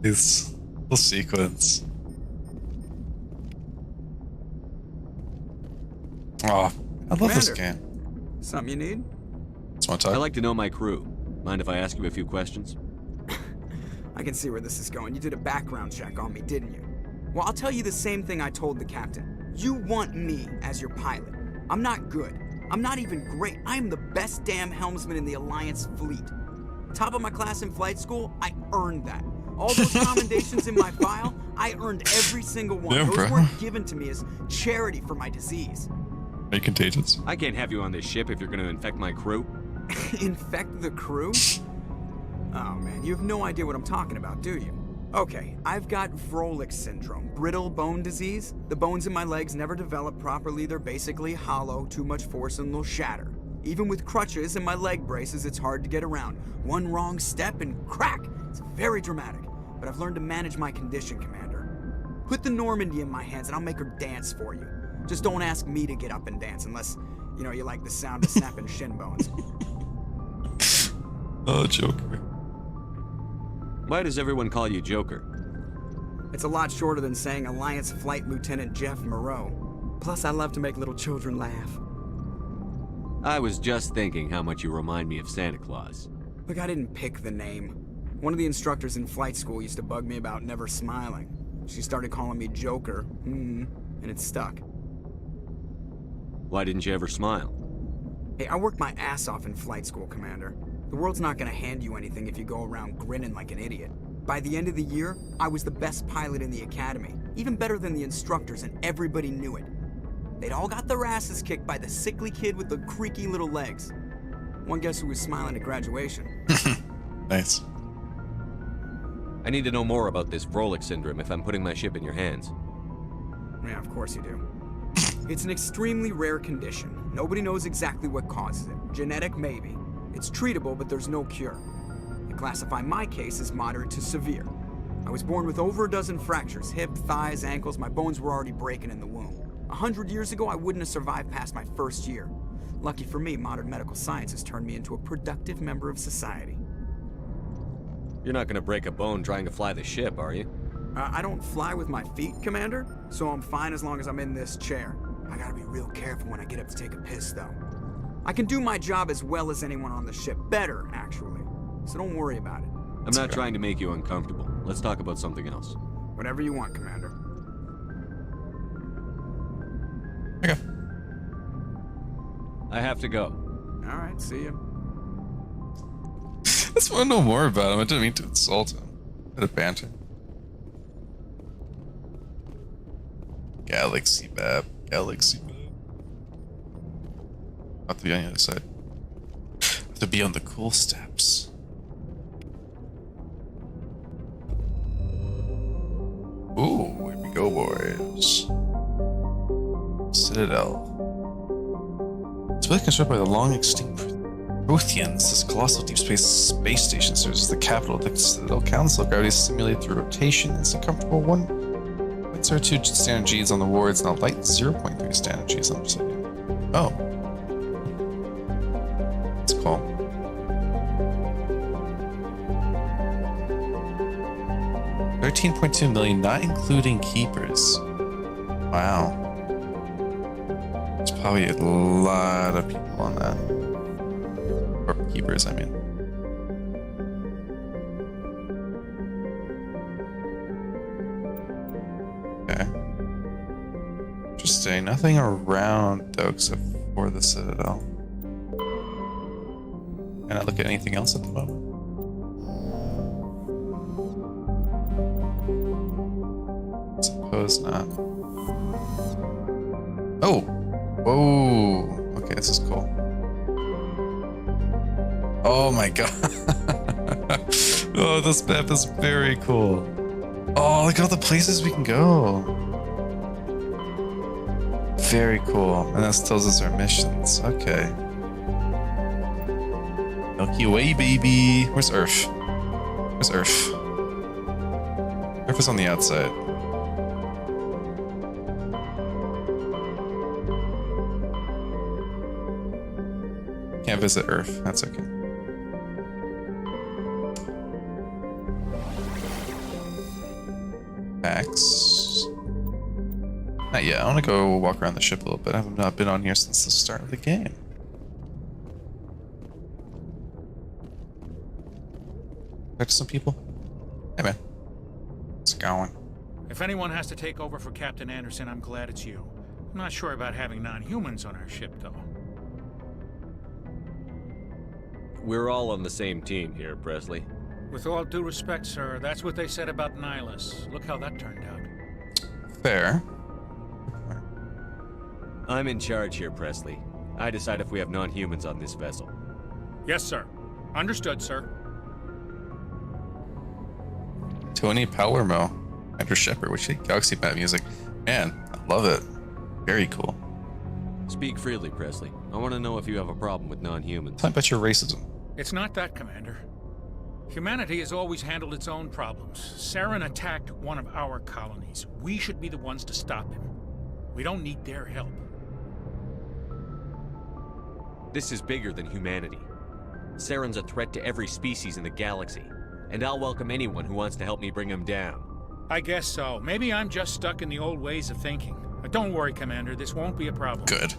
This little sequence. Oh, I love this game. Something you need? I'd like to know my crew. Mind if I ask you a few questions? I can see where this is going. You did a background check on me, didn't you? Well, I'll tell you the same thing I told the captain. You want me as your pilot. I'm not good. I'm not even great. I am the best damn helmsman in the Alliance fleet. Top of my class in flight school, I earned that. All those commendations in my file, I earned every single one. Yeah, those bro. weren't given to me as charity for my disease. Are you contagious? I can't have you on this ship if you're going to infect my crew. Infect the crew? Oh man, you have no idea what I'm talking about, do you? Okay, I've got Vrolik syndrome, brittle bone disease. The bones in my legs never develop properly. They're basically hollow, too much force and they'll shatter. Even with crutches and my leg braces, it's hard to get around. One wrong step and crack! It's very dramatic, but I've learned to manage my condition, Commander. Put the Normandy in my hands and I'll make her dance for you. Just don't ask me to get up and dance unless, you know, you like the sound of snapping shin bones. Oh, Joker. Why does everyone call you Joker? It's a lot shorter than saying Alliance Flight Lieutenant Jeff Moreau. Plus, I love to make little children laugh. I was just thinking how much you remind me of Santa Claus. Look, I didn't pick the name. One of the instructors in flight school used to bug me about never smiling. She started calling me Joker, and it stuck. Why didn't you ever smile? Hey, I worked my ass off in flight school, Commander. The world's not gonna hand you anything if you go around grinning like an idiot. By the end of the year, I was the best pilot in the academy, even better than the instructors, and everybody knew it. They'd all got their asses kicked by the sickly kid with the creaky little legs. One guess who was smiling at graduation? Nice. I need to know more about this Vrolik syndrome if I'm putting my ship in your hands. Yeah, of course you do. It's an extremely rare condition. Nobody knows exactly what causes it. Genetic, maybe. It's treatable, but there's no cure. They classify my case as moderate to severe. I was born with over a dozen fractures, hip, thighs, ankles. My bones were already breaking in the womb. 100 years ago, I wouldn't have survived past my first year. Lucky for me, modern medical science has turned me into a productive member of society. You're not gonna break a bone trying to fly the ship, are you? I don't fly with my feet, Commander, so I'm fine as long as I'm in this chair. I gotta be real careful when I get up to take a piss, though. I can do my job as well as anyone on the ship. Better, actually. So don't worry about it. I'm not trying to make you uncomfortable. Let's talk about something else. Whatever you want, Commander. Okay. I have to go. All right, see ya. I just want to know more about him. I didn't mean to insult him. Bit of banter. Galaxy map. Galaxy map. Have to be on the other side. Have to be on the cool steps. Ooh, here we go, boys. Citadel. It's really constructed by the long extinct Protheans. This colossal deep space station serves as the capital of the Citadel Council. Gravity is simulated through rotation. It's a comfortable 1.02 standard Gs on the wards and a light 0.3 standard Gs on the second. Oh. That's cool. $13.2 million, not including keepers. Wow. There's probably a lot of people on that. Or keepers, I mean. Okay. Interesting. Nothing around, though, except for the Citadel. Can I look at anything else at the moment? Suppose not. Oh! Whoa! Okay, this is cool. Oh my god. Oh, this map is very cool. Oh, look at all the places we can go. Very cool. And that tells us our missions. Okay. Milky Way, baby. Where's Earth? Where's Earth? Earth is on the outside. Can't visit Earth. That's okay. Packs. Not yet. I want to go walk around the ship a little bit. I have not been on here since the start of the game. Talk to some people. Hey man, how's it going? If anyone has to take over for Captain Anderson, I'm glad it's you. I'm not sure about having non-humans on our ship, though. We're all on the same team here, Presley. With all due respect, sir, that's what they said about Nihilus. Look how that turned out. Fair. I'm in charge here, Presley. I decide if we have non-humans on this vessel. Yes, sir. Understood, sir. Tony Palermo, Andrew Shepard, which is Galaxy Bat music. Man, I love it. Very cool. Speak freely, Presley. I want to know if you have a problem with non-humans. Tell me about your racism. It's not that, Commander. Humanity has always handled its own problems. Saren attacked one of our colonies. We should be the ones to stop him. We don't need their help. This is bigger than humanity. Saren's a threat to every species in the galaxy, and I'll welcome anyone who wants to help me bring him down. I guess so. Maybe I'm just stuck in the old ways of thinking. But don't worry, Commander. This won't be a problem. Good.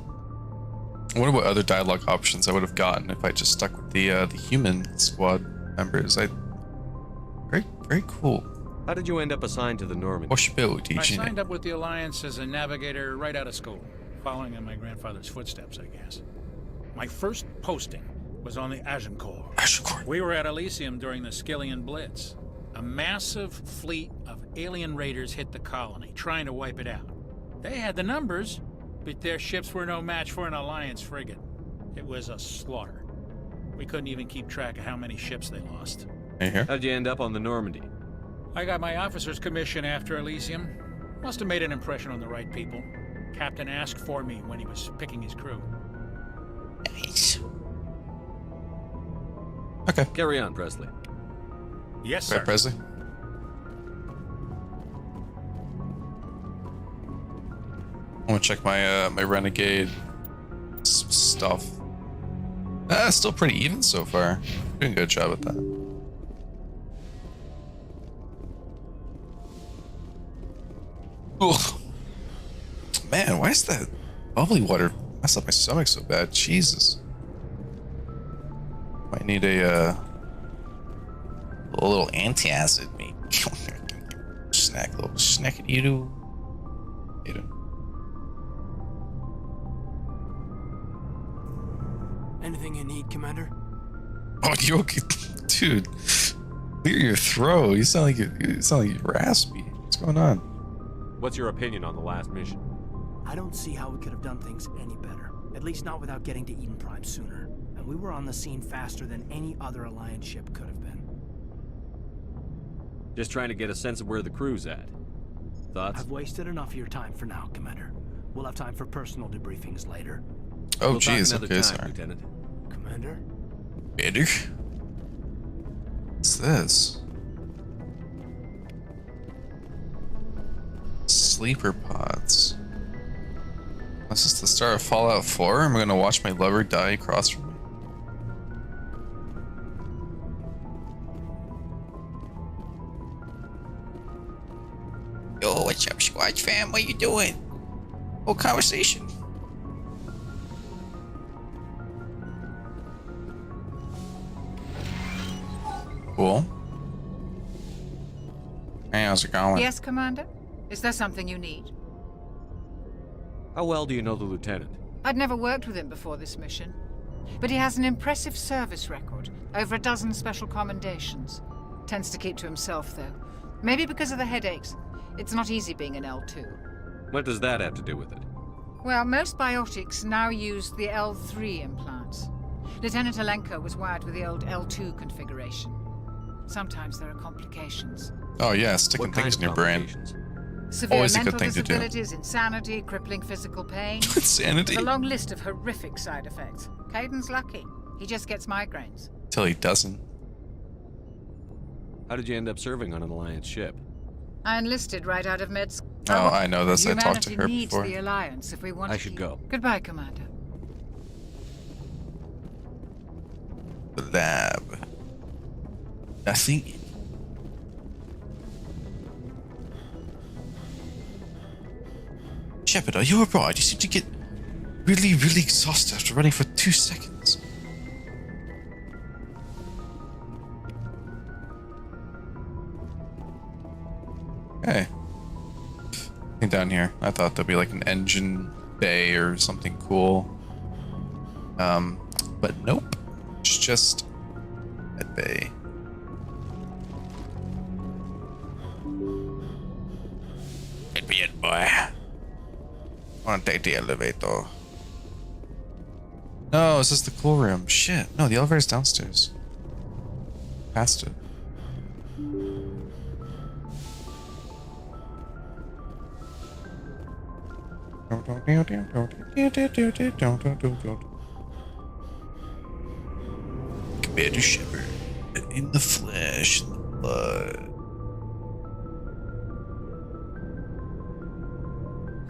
I wonder what other dialogue options I would have gotten if I just stuck with the human squad members. Very cool. How did you end up assigned to the Normandy? I signed up with the Alliance as a navigator right out of school, following in my grandfather's footsteps, I guess. My first posting was on the Agincourt. We were at Elysium during the Skillian Blitz. A massive fleet of alien raiders hit the colony, trying to wipe it out. They had the numbers, but their ships were no match for an Alliance frigate. It was a slaughter. We couldn't even keep track of how many ships they lost. How'd you end up on the Normandy? I got my officer's commission after Elysium. Must have made an impression on the right people. Captain asked for me when he was picking his crew. Nice. Okay. Carry on, Presley. Yes, sir. Right, Presley. I want to check my my renegade stuff. Still pretty even so far. Doing a good job at that. Oh man, why is that bubbly water mess up my stomach so bad? Jesus. Might need a little antacid, maybe. Snack, little snackity-doo. Anything you need, Commander? Oh, you okay, dude? Clear your throat. You sound like you're raspy. What's going on? What's your opinion on the last mission? I don't see how we could have done things any better. At least not without getting to Eden Prime sooner. And we were on the scene faster than any other Alliance ship could have been. Just trying to get a sense of where the crew's at. Thoughts? I've wasted enough of your time for now, Commander. We'll have time for personal debriefings later. Oh, We'll geez. talk another Okay, time, sorry. Lieutenant. Commander? Better? What's this? Sleeper pods. Is this the start of Fallout 4? Am I gonna watch my lover die across from me? Yo, what's up, Squatch fam? What you doing? What conversation? Cool. Hey, how's it going? Yes, Commander? Is there something you need? How well do you know the Lieutenant? I'd never worked with him before this mission. But he has an impressive service record. Over a dozen special commendations. Tends to keep to himself, though. Maybe because of the headaches. It's not easy being an L2. What does that have to do with it? Well, most biotics now use the L3 implants. Lieutenant Alenko was wired with the old L2 configuration. Sometimes there are complications. Oh yeah, sticking things in your brain. Severe Always a mental good thing to do. disabilities, insanity, crippling physical pain. Insanity? There's a long list of horrific side effects. Caden's lucky. He just gets migraines. Till he doesn't. How did you end up serving on an Alliance ship? I enlisted right out of med school. Oh, I know this. I talked to her Humanity needs before. the Alliance if we want I to should keep- go. Goodbye, Commander. The lab. Nothing. Shepard, are you alright? You seem to get really, really exhausted after running for 2 seconds. Hey. Nothing down here. I thought there'd be like an engine bay or something cool. But nope. It's just a bay. Get me in, boy. I want to take the elevator. No, this is the cool room. Shit. No, the elevator's downstairs. Past it. Commander Shepard, in the flesh, in the blood.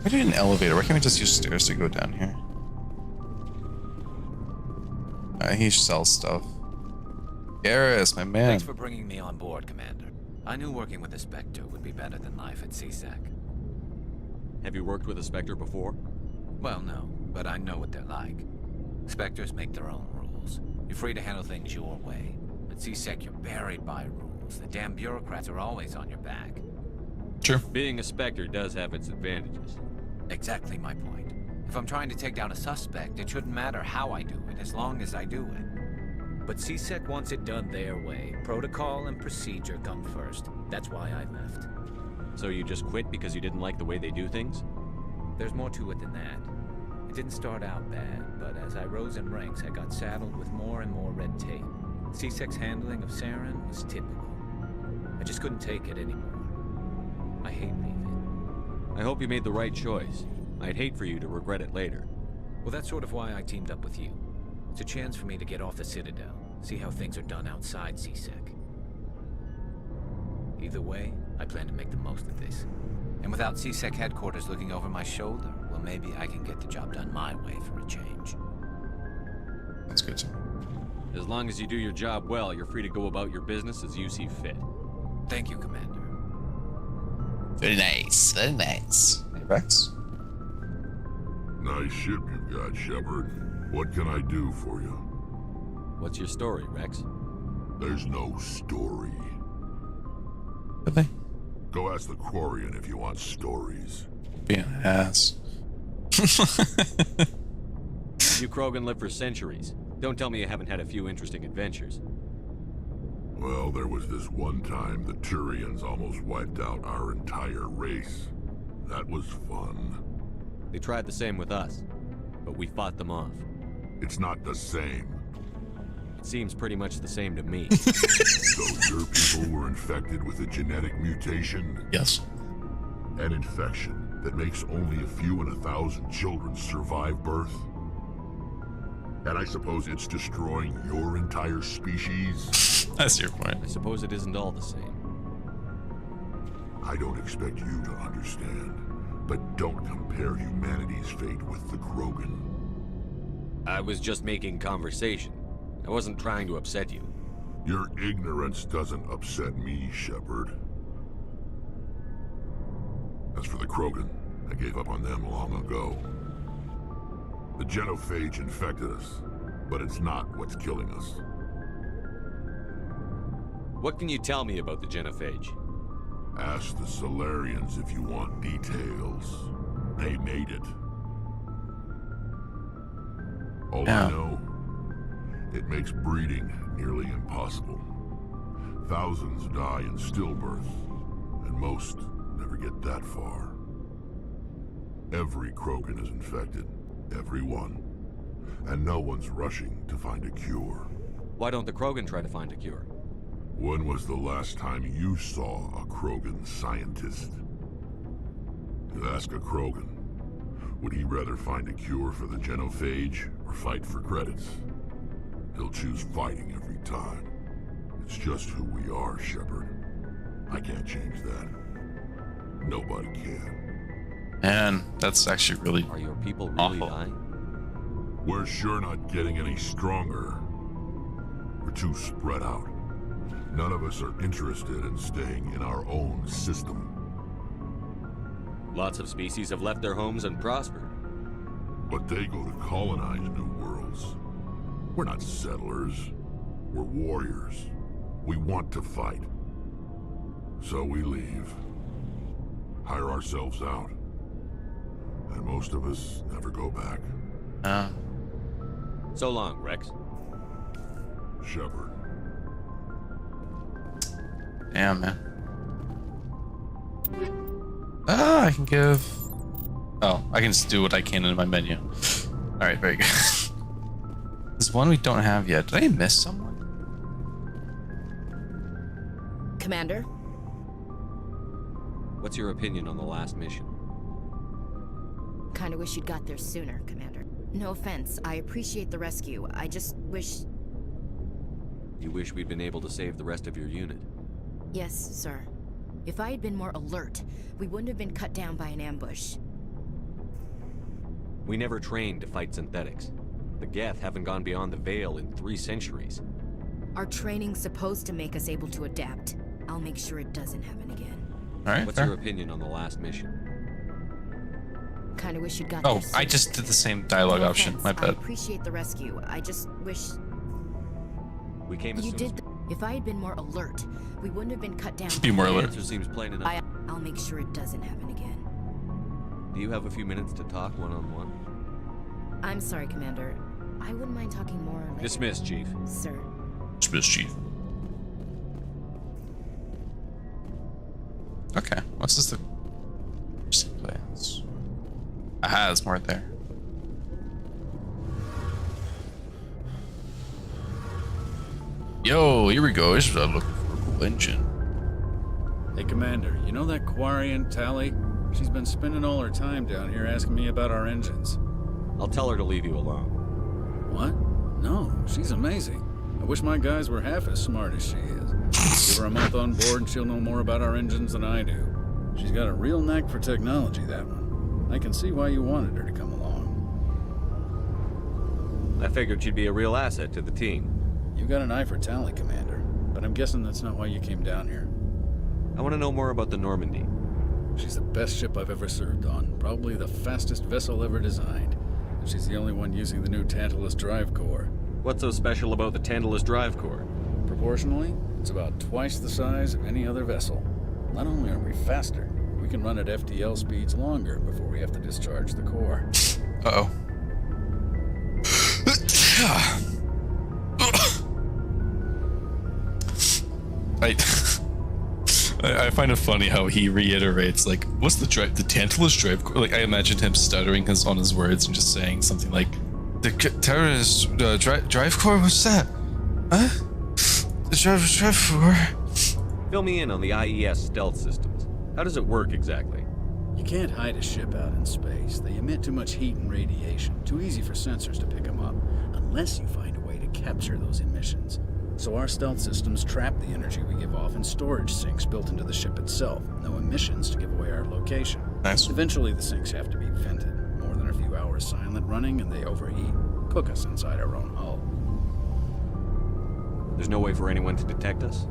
I need an elevator. Why can't we just use stairs to go down here? He sells stuff. Garrus, my man. Thanks for bringing me on board, Commander. I knew working with a Spectre would be better than life at CSEC. Have you worked with a Spectre before? Well, no, but I know what they're like. Spectres make their own rules. You're free to handle things your way. At CSEC, you're buried by rules. The damn bureaucrats are always on your back. True. Being a Spectre does have its advantages. Exactly my point. If I'm trying to take down a suspect, it shouldn't matter how I do it, as long as I do it. But CSEC wants it done their way. Protocol and procedure come first. That's why I left. So you just quit because you didn't like the way they do things? There's more to it than that. It didn't start out bad, but as I rose in ranks, I got saddled with more and more red tape. CSEC's handling of Saren was typical. I just couldn't take it anymore. I hate leaving. I hope you made the right choice. I'd hate for you to regret it later. Well, that's sort of why I teamed up with you. It's a chance for me to get off the Citadel, see how things are done outside CSEC. Either way, I plan to make the most of this. And without CSEC headquarters looking over my shoulder, well, maybe I can get the job done my way for a change. That's good to me. As long as you do your job well, you're free to go about your business as you see fit. Thank you, Commander. Very nice, very nice. Hey, Rex. Nice ship you've got, Shepard. What can I do for you? What's your story, Rex? There's no story. Really? Go ask the Quarian if you want stories. Be an ass. You Krogan live for centuries. Don't tell me you haven't had a few interesting adventures. Well, there was this one time the Turians almost wiped out our entire race. That was fun. They tried the same with us, but we fought them off. It's not the same. It seems pretty much the same to me. So your people were infected with a genetic mutation? Yes. An infection that makes only a few in 1,000 children survive birth? And I suppose it's destroying your entire species? That's your point. I suppose it isn't all the same. I don't expect you to understand, but don't compare humanity's fate with the Krogan. I was just making conversation. I wasn't trying to upset you. Your ignorance doesn't upset me, Shepard. As for the Krogan, I gave up on them long ago. The genophage infected us, but it's not what's killing us. What can you tell me about the genophage? Ask the Solarians if you want details. They made it. All I know, it makes breeding nearly impossible. Thousands die in stillbirth, and most never get that far. Every Krogan is infected. Every one. And no one's rushing to find a cure. Would the Krogan try to find a cure? When was the last time you saw a Krogan scientist? You ask a Krogan, would he rather find a cure for the genophage or fight for credits? He'll choose fighting every time. It's just who we are, Shepard. I can't change that. Nobody can. Man, that's actually really Are your people really awful. dying? We're sure not getting any stronger. We're too spread out. None of us are interested in staying in our own system. Lots of species have left their homes and prospered. But they go to colonize new worlds. We're not settlers. We're warriors. We want to fight. So we leave. Hire ourselves out. And most of us never go back. So long, Rex. Shepard. Damn, man. I can give... Oh, I can just do what I can in my menu. Alright, very good. There's one we don't have yet. Did I miss someone? Commander? What's your opinion on the last mission? Kinda wish you'd got there sooner, Commander. No offense, I appreciate the rescue. I just wish... You wish we'd been able to save the rest of your unit? Yes, sir. If I had been more alert, we wouldn't have been cut down by an ambush. We never trained to fight synthetics. The Geth haven't gone beyond the Veil in 3 centuries. Our training's supposed to make us able to adapt. I'll make sure it doesn't happen again. Alright, What's your opinion on the last mission? Kinda wish you'd got Oh, there sooner. I just did the same dialogue No option. offense, My I bad. appreciate the rescue. I just wish... We came as You soon did... If I had been more alert, we wouldn't have been cut down... Be more The alert. answer seems plain enough. I'll make sure it doesn't happen again. Do you have a few minutes to talk one-on-one? I'm sorry, Commander. I wouldn't mind talking more later. Dismissed, Chief. Sir. Dismissed, Chief. Okay, what's this the plans? Aha, there's more there. Yo, here we go. This is what I'm looking for. A cool engine. Hey, Commander, you know that Quarian, Tally? She's been spending all her time down here asking me about our engines. I'll tell her to leave you alone. What? No, she's amazing. I wish my guys were half as smart as she is. Give her a month on board and she'll know more about our engines than I do. She's got a real knack for technology, that one. I can see why you wanted her to come along. I figured she'd be a real asset to the team. You got an eye for Tally, Commander, but I'm guessing that's not why you came down here. I want to know more about the Normandy. She's the best ship I've ever served on, probably the fastest vessel ever designed. And she's the only one using the new Tantalus drive core. What's so special about the Tantalus drive core? Proportionally, it's about twice the size of any other vessel. Not only are we faster, we can run at FTL speeds longer before we have to discharge the core. Uh-oh. I find it funny how he reiterates, like, what's the Tantalus drive core? Like, I imagined him stuttering on his words and just saying something like, the terrorist drive core? What's that? Huh? The drive core? Fill me in on the IES stealth systems. How does it work exactly? You can't hide a ship out in space. They emit too much heat and radiation. Too easy for sensors to pick them up, unless you find a way to capture those emissions. So our stealth systems trap the energy we give off in storage sinks built into the ship itself. No emissions to give away our location. Nice. Eventually the sinks have to be vented. More than a few hours silent running and they overheat. Cook us inside our own hull. There's no way for anyone to detect us?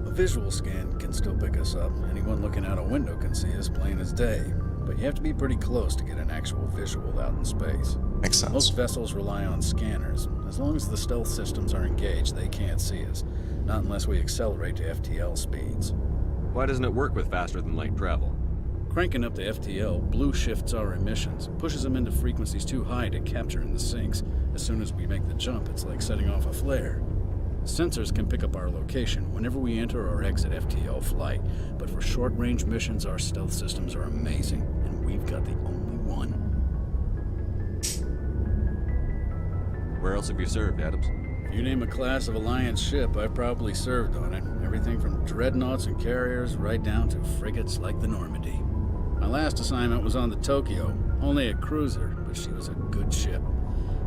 A visual scan can still pick us up. Anyone looking out a window can see us plain as day. But you have to be pretty close to get an actual visual out in space. Makes sense. Most vessels rely on scanners. As long as the stealth systems are engaged, they can't see us. Not unless we accelerate to FTL speeds. Why doesn't it work with faster than light travel? Cranking up to FTL blue shifts our emissions, pushes them into frequencies too high to capture in the sinks. As soon as we make the jump, it's like setting off a flare. Sensors can pick up our location whenever we enter or exit FTL flight, but for short-range missions, our stealth systems are amazing, and we've got the only one. Where else have you served, Adams? If you name a class of Alliance ship, I've probably served on it. Everything from dreadnoughts and carriers right down to frigates like the Normandy. My last assignment was on the Tokyo, only a cruiser, but she was a good ship.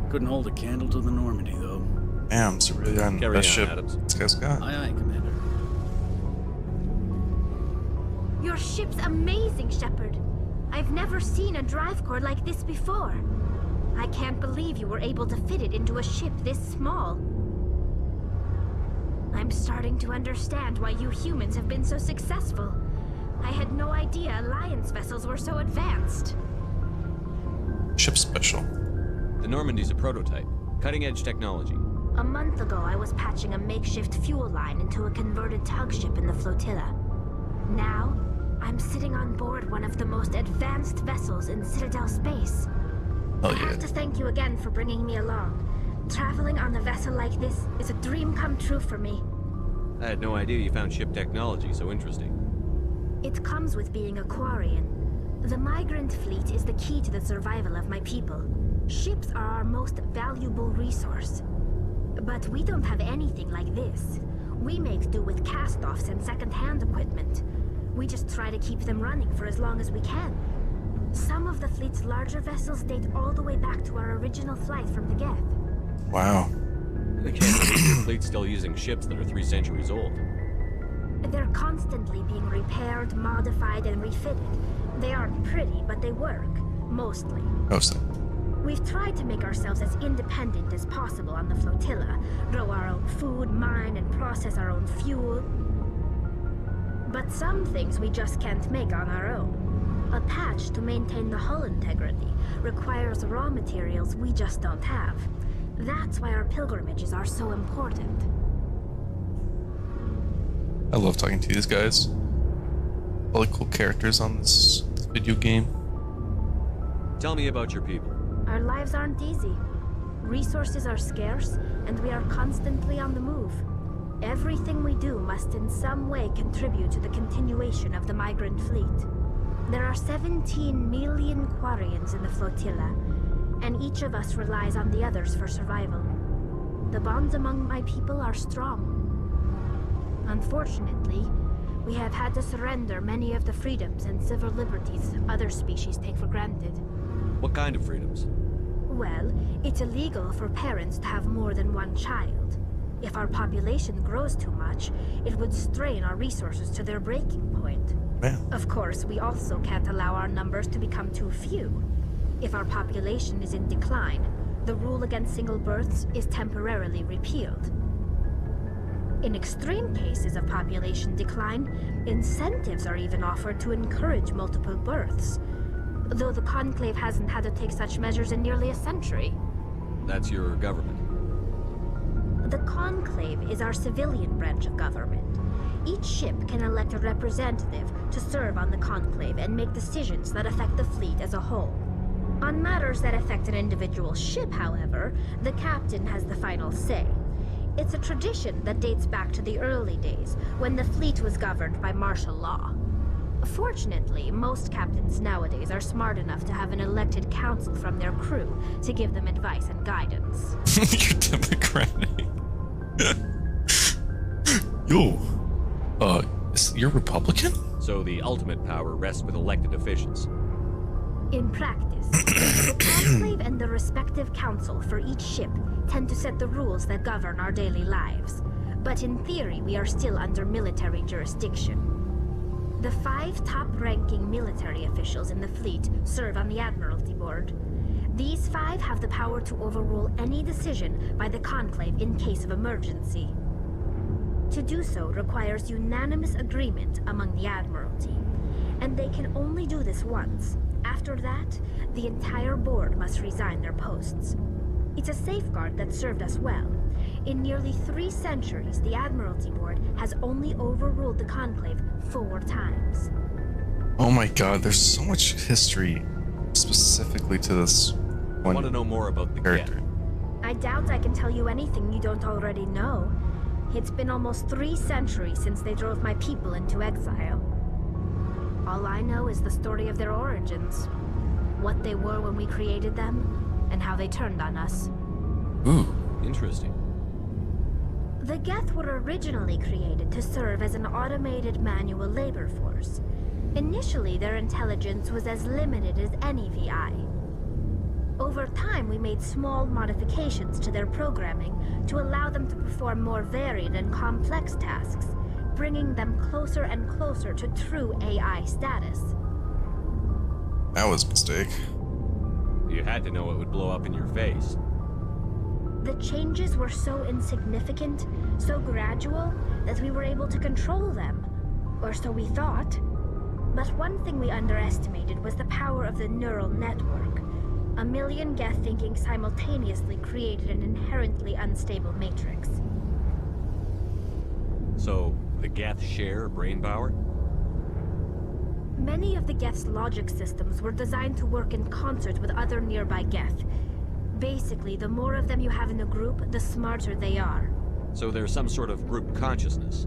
Couldn't hold a candle to the Normandy, though. Damn, it's a really the best ship Adams. this guy's got. Aye, aye, Commander. Your ship's amazing, Shepard. I've never seen a drive core like this before. I can't believe you were able to fit it into a ship this small. I'm starting to understand why you humans have been so successful. I had no idea Alliance vessels were so advanced. Ship special. The Normandy's a prototype. Cutting-edge technology. A month ago, I was patching a makeshift fuel line into a converted tug ship in the flotilla. Now, I'm sitting on board one of the most advanced vessels in Citadel space. Oh, I have to thank you again for bringing me along. Traveling on a vessel like this is a dream come true for me. I had no idea you found ship technology so interesting. It comes with being a Quarian. The migrant fleet is the key to the survival of my people. Ships are our most valuable resource. But we don't have anything like this. We make do with cast-offs and second-hand equipment. We just try to keep them running for as long as we can. Some of the fleet's larger vessels date all the way back to our original flight from the Geth. Wow. I can't believe your fleet's still using ships that are 3 centuries old. They're constantly being repaired, modified, and refitted. They aren't pretty, but they work. Mostly. Mostly. We've tried to make ourselves as independent as possible on the flotilla. Grow our own food, mine, and process our own fuel. But some things we just can't make on our own. A patch to maintain the hull integrity requires raw materials we just don't have. That's why our pilgrimages are so important. I love talking to these guys. All the cool characters on this video game. Tell me about your people. Our lives aren't easy. Resources are scarce, and we are constantly on the move. Everything we do must in some way contribute to the continuation of the migrant fleet. There are 17 million Quarians in the flotilla, and each of us relies on the others for survival. The bonds among my people are strong. Unfortunately, we have had to surrender many of the freedoms and civil liberties other species take for granted. What kind of freedoms? Well, it's illegal for parents to have more than one child. If our population grows too much, it would strain our resources to their breaking point. Man. Of course, we also can't allow our numbers to become too few. If our population is in decline, the rule against single births is temporarily repealed. In extreme cases of population decline, incentives are even offered to encourage multiple births, though the Conclave hasn't had to take such measures in nearly a century. That's your government. The Conclave is our civilian branch of government. Each ship can elect a representative to serve on the Conclave and make decisions that affect the fleet as a whole. On matters that affect an individual ship, however, the captain has the final say. It's a tradition that dates back to the early days, when the fleet was governed by martial law. Fortunately, most captains nowadays are smart enough to have an elected council from their crew to give them advice and guidance. You're democratic. Yo. You're Republican? So the ultimate power rests with elected officials. In practice, the Conclave and the respective council for each ship tend to set the rules that govern our daily lives. But in theory, we are still under military jurisdiction. The 5 top-ranking military officials in the fleet serve on the Admiralty Board. These 5 have the power to overrule any decision by the Conclave in case of emergency. To do so requires unanimous agreement among the Admiralty, and they can only do this once. After that, the entire board must resign their posts. It's a safeguard that served us well. In nearly 3 centuries, the Admiralty Board has only overruled the Conclave 4 times. Oh my god, there's so much history specifically to this one. I want to know more about the character. I doubt I can tell you anything you don't already know. It's been almost 3 centuries since they drove my people into exile. All I know is the story of their origins, what they were when we created them, and how they turned on us. Ooh, interesting. The Geth were originally created to serve as an automated manual labor force. Initially, their intelligence was as limited as any VI. Over time, we made small modifications to their programming to allow them to perform more varied and complex tasks, bringing them closer and closer to true AI status. That was a mistake. You had to know it would blow up in your face. The changes were so insignificant, so gradual, that we were able to control them. Or so we thought. But one thing we underestimated was the power of the neural network. A million Geth thinking simultaneously created an inherently unstable matrix. So, the Geth share brain power? Many of the Geth's logic systems were designed to work in concert with other nearby Geth. Basically, the more of them you have in a group, the smarter they are. So there's some sort of group consciousness?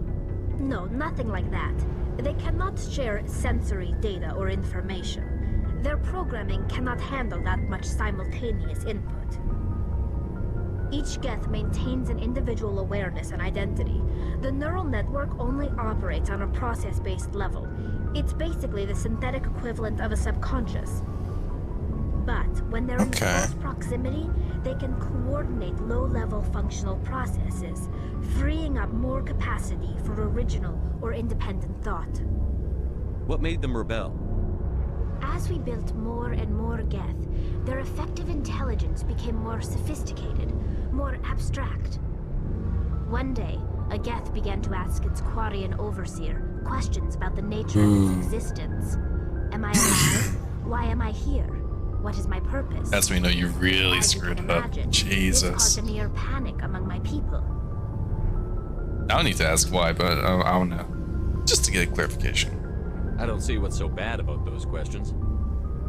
No, nothing like that. They cannot share sensory data or information. Their programming cannot handle that much simultaneous input. Each Geth maintains an individual awareness and identity. The neural network only operates on a process-based level. It's basically the synthetic equivalent of a subconscious. But when they're in close proximity, they can coordinate low-level functional processes, freeing up more capacity for original or independent thought. What made them rebel? As we built more and more Geth, their effective intelligence became more sophisticated, more abstract. One day, a Geth began to ask its Quarian overseer questions about the nature of its existence. Am I alive? Why am I here? What is my purpose? That's when you know you really screwed up. Jesus. This caused a near panic among my people. I don't need to ask why, but I don't know. Just to get a clarification. I don't see what's so bad about those questions.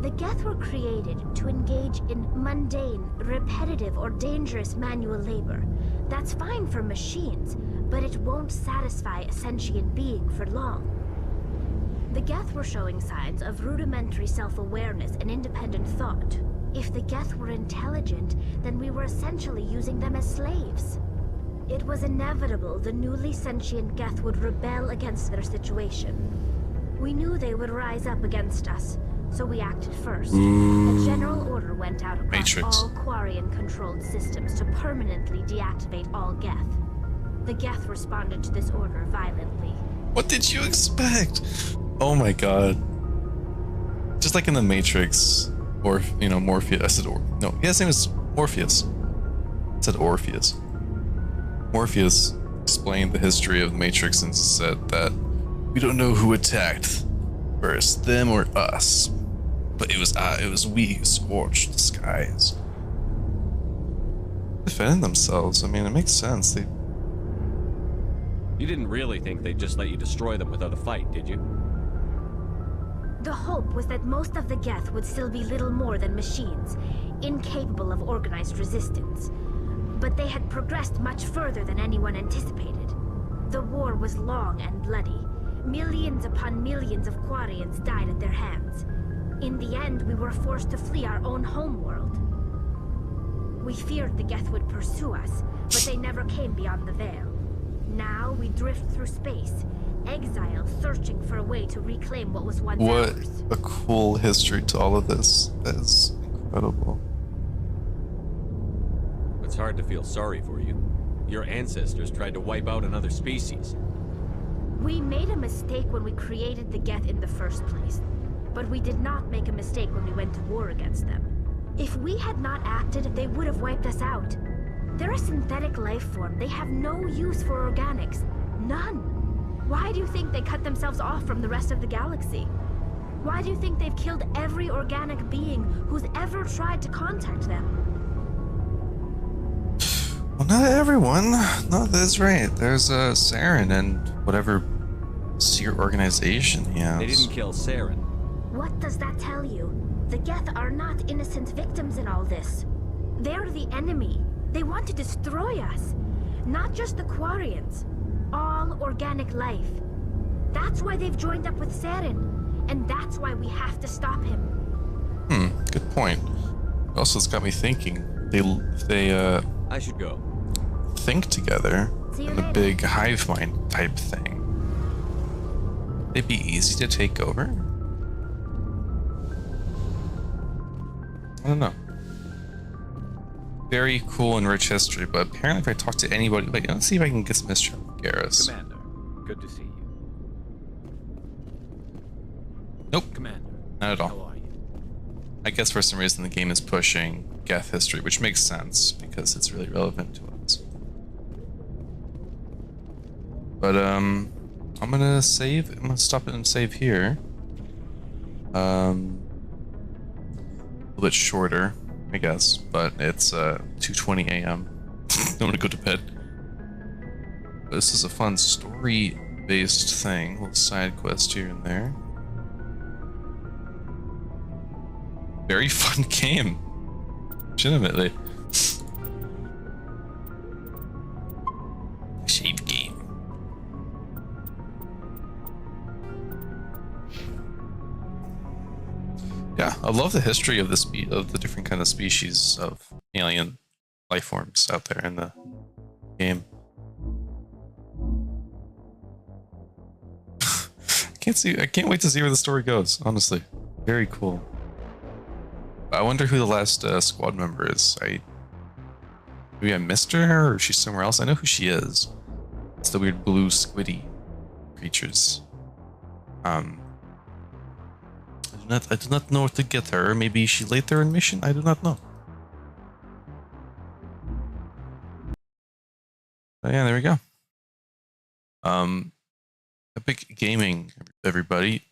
The Geth were created to engage in mundane, repetitive, or dangerous manual labor. That's fine for machines, but it won't satisfy a sentient being for long. The Geth were showing signs of rudimentary self-awareness and independent thought. If the Geth were intelligent, then we were essentially using them as slaves. It was inevitable the newly sentient Geth would rebel against their situation. We knew they would rise up against us, so we acted first. A general order went out across all Quarian-controlled systems to permanently deactivate all Geth. The Geth responded to this order violently. What did you expect? Oh my god. Just like in the Matrix, or, you know, Morpheus. I said, no, his name is Morpheus. I said Orpheus. Morpheus explained the history of the Matrix and said that we don't know who attacked first, them or us. But it was we who scorched the skies. Defending themselves, I mean, it makes sense. You didn't really think they'd just let you destroy them without a fight, did you? The hope was that most of the Geth would still be little more than machines, incapable of organized resistance. But they had progressed much further than anyone anticipated. The war was long and bloody. Millions upon millions of Quarians died at their hands. In the end, we were forced to flee our own homeworld. We feared the Geth would pursue us, but they never came beyond the Veil. Now we drift through space, exile, searching for a way to reclaim what was once ours. What a cool history to all of this. That is incredible. It's hard to feel sorry for you. Your ancestors tried to wipe out another species. We made a mistake when we created the Geth in the first place, but we did not make a mistake when we went to war against them. If we had not acted, they would have wiped us out. They're a synthetic life form. They have no use for organics. None. Why do you think they cut themselves off from the rest of the galaxy? Why do you think they've killed every organic being who's ever tried to contact them? Well, not everyone. No, that's right. There's Saren and whatever secret organization he has. They didn't kill Saren. What does that tell you? The Geth are not innocent victims in all this. They're the enemy. They want to destroy us. Not just the Quarians. All organic life. That's why they've joined up with Saren. And that's why we have to stop him. Good point. Also, it's got me thinking. They I should go. Think together in a big hive mind type thing. They'd be easy to take over? I don't know. Very cool and rich history, but apparently if I talk to anybody, wait, let's see if I can get some history of Garrus. Commander, good to see you. Nope. Commander, not at all. How are you? I guess for some reason the game is pushing Geth history, which makes sense because it's really relevant to us. But I'm gonna save. I'm gonna stop it and save here. A little bit shorter, I guess, but it's 2:20 a.m. I want to go to bed. This is a fun story-based thing, little side quest here and there. Very fun game, legitimately. Shape game. Yeah, I love the history of the different kind of species of alien life forms out there in the game. I can't wait to see where the story goes, honestly. Very cool. I wonder who the last squad member is. Maybe I missed her, or she's somewhere else. I know who she is. It's the weird blue squiddy creatures. I do not know where to get her. Maybe she later in mission? I do not know. But yeah, there we go. Epic Gaming, everybody.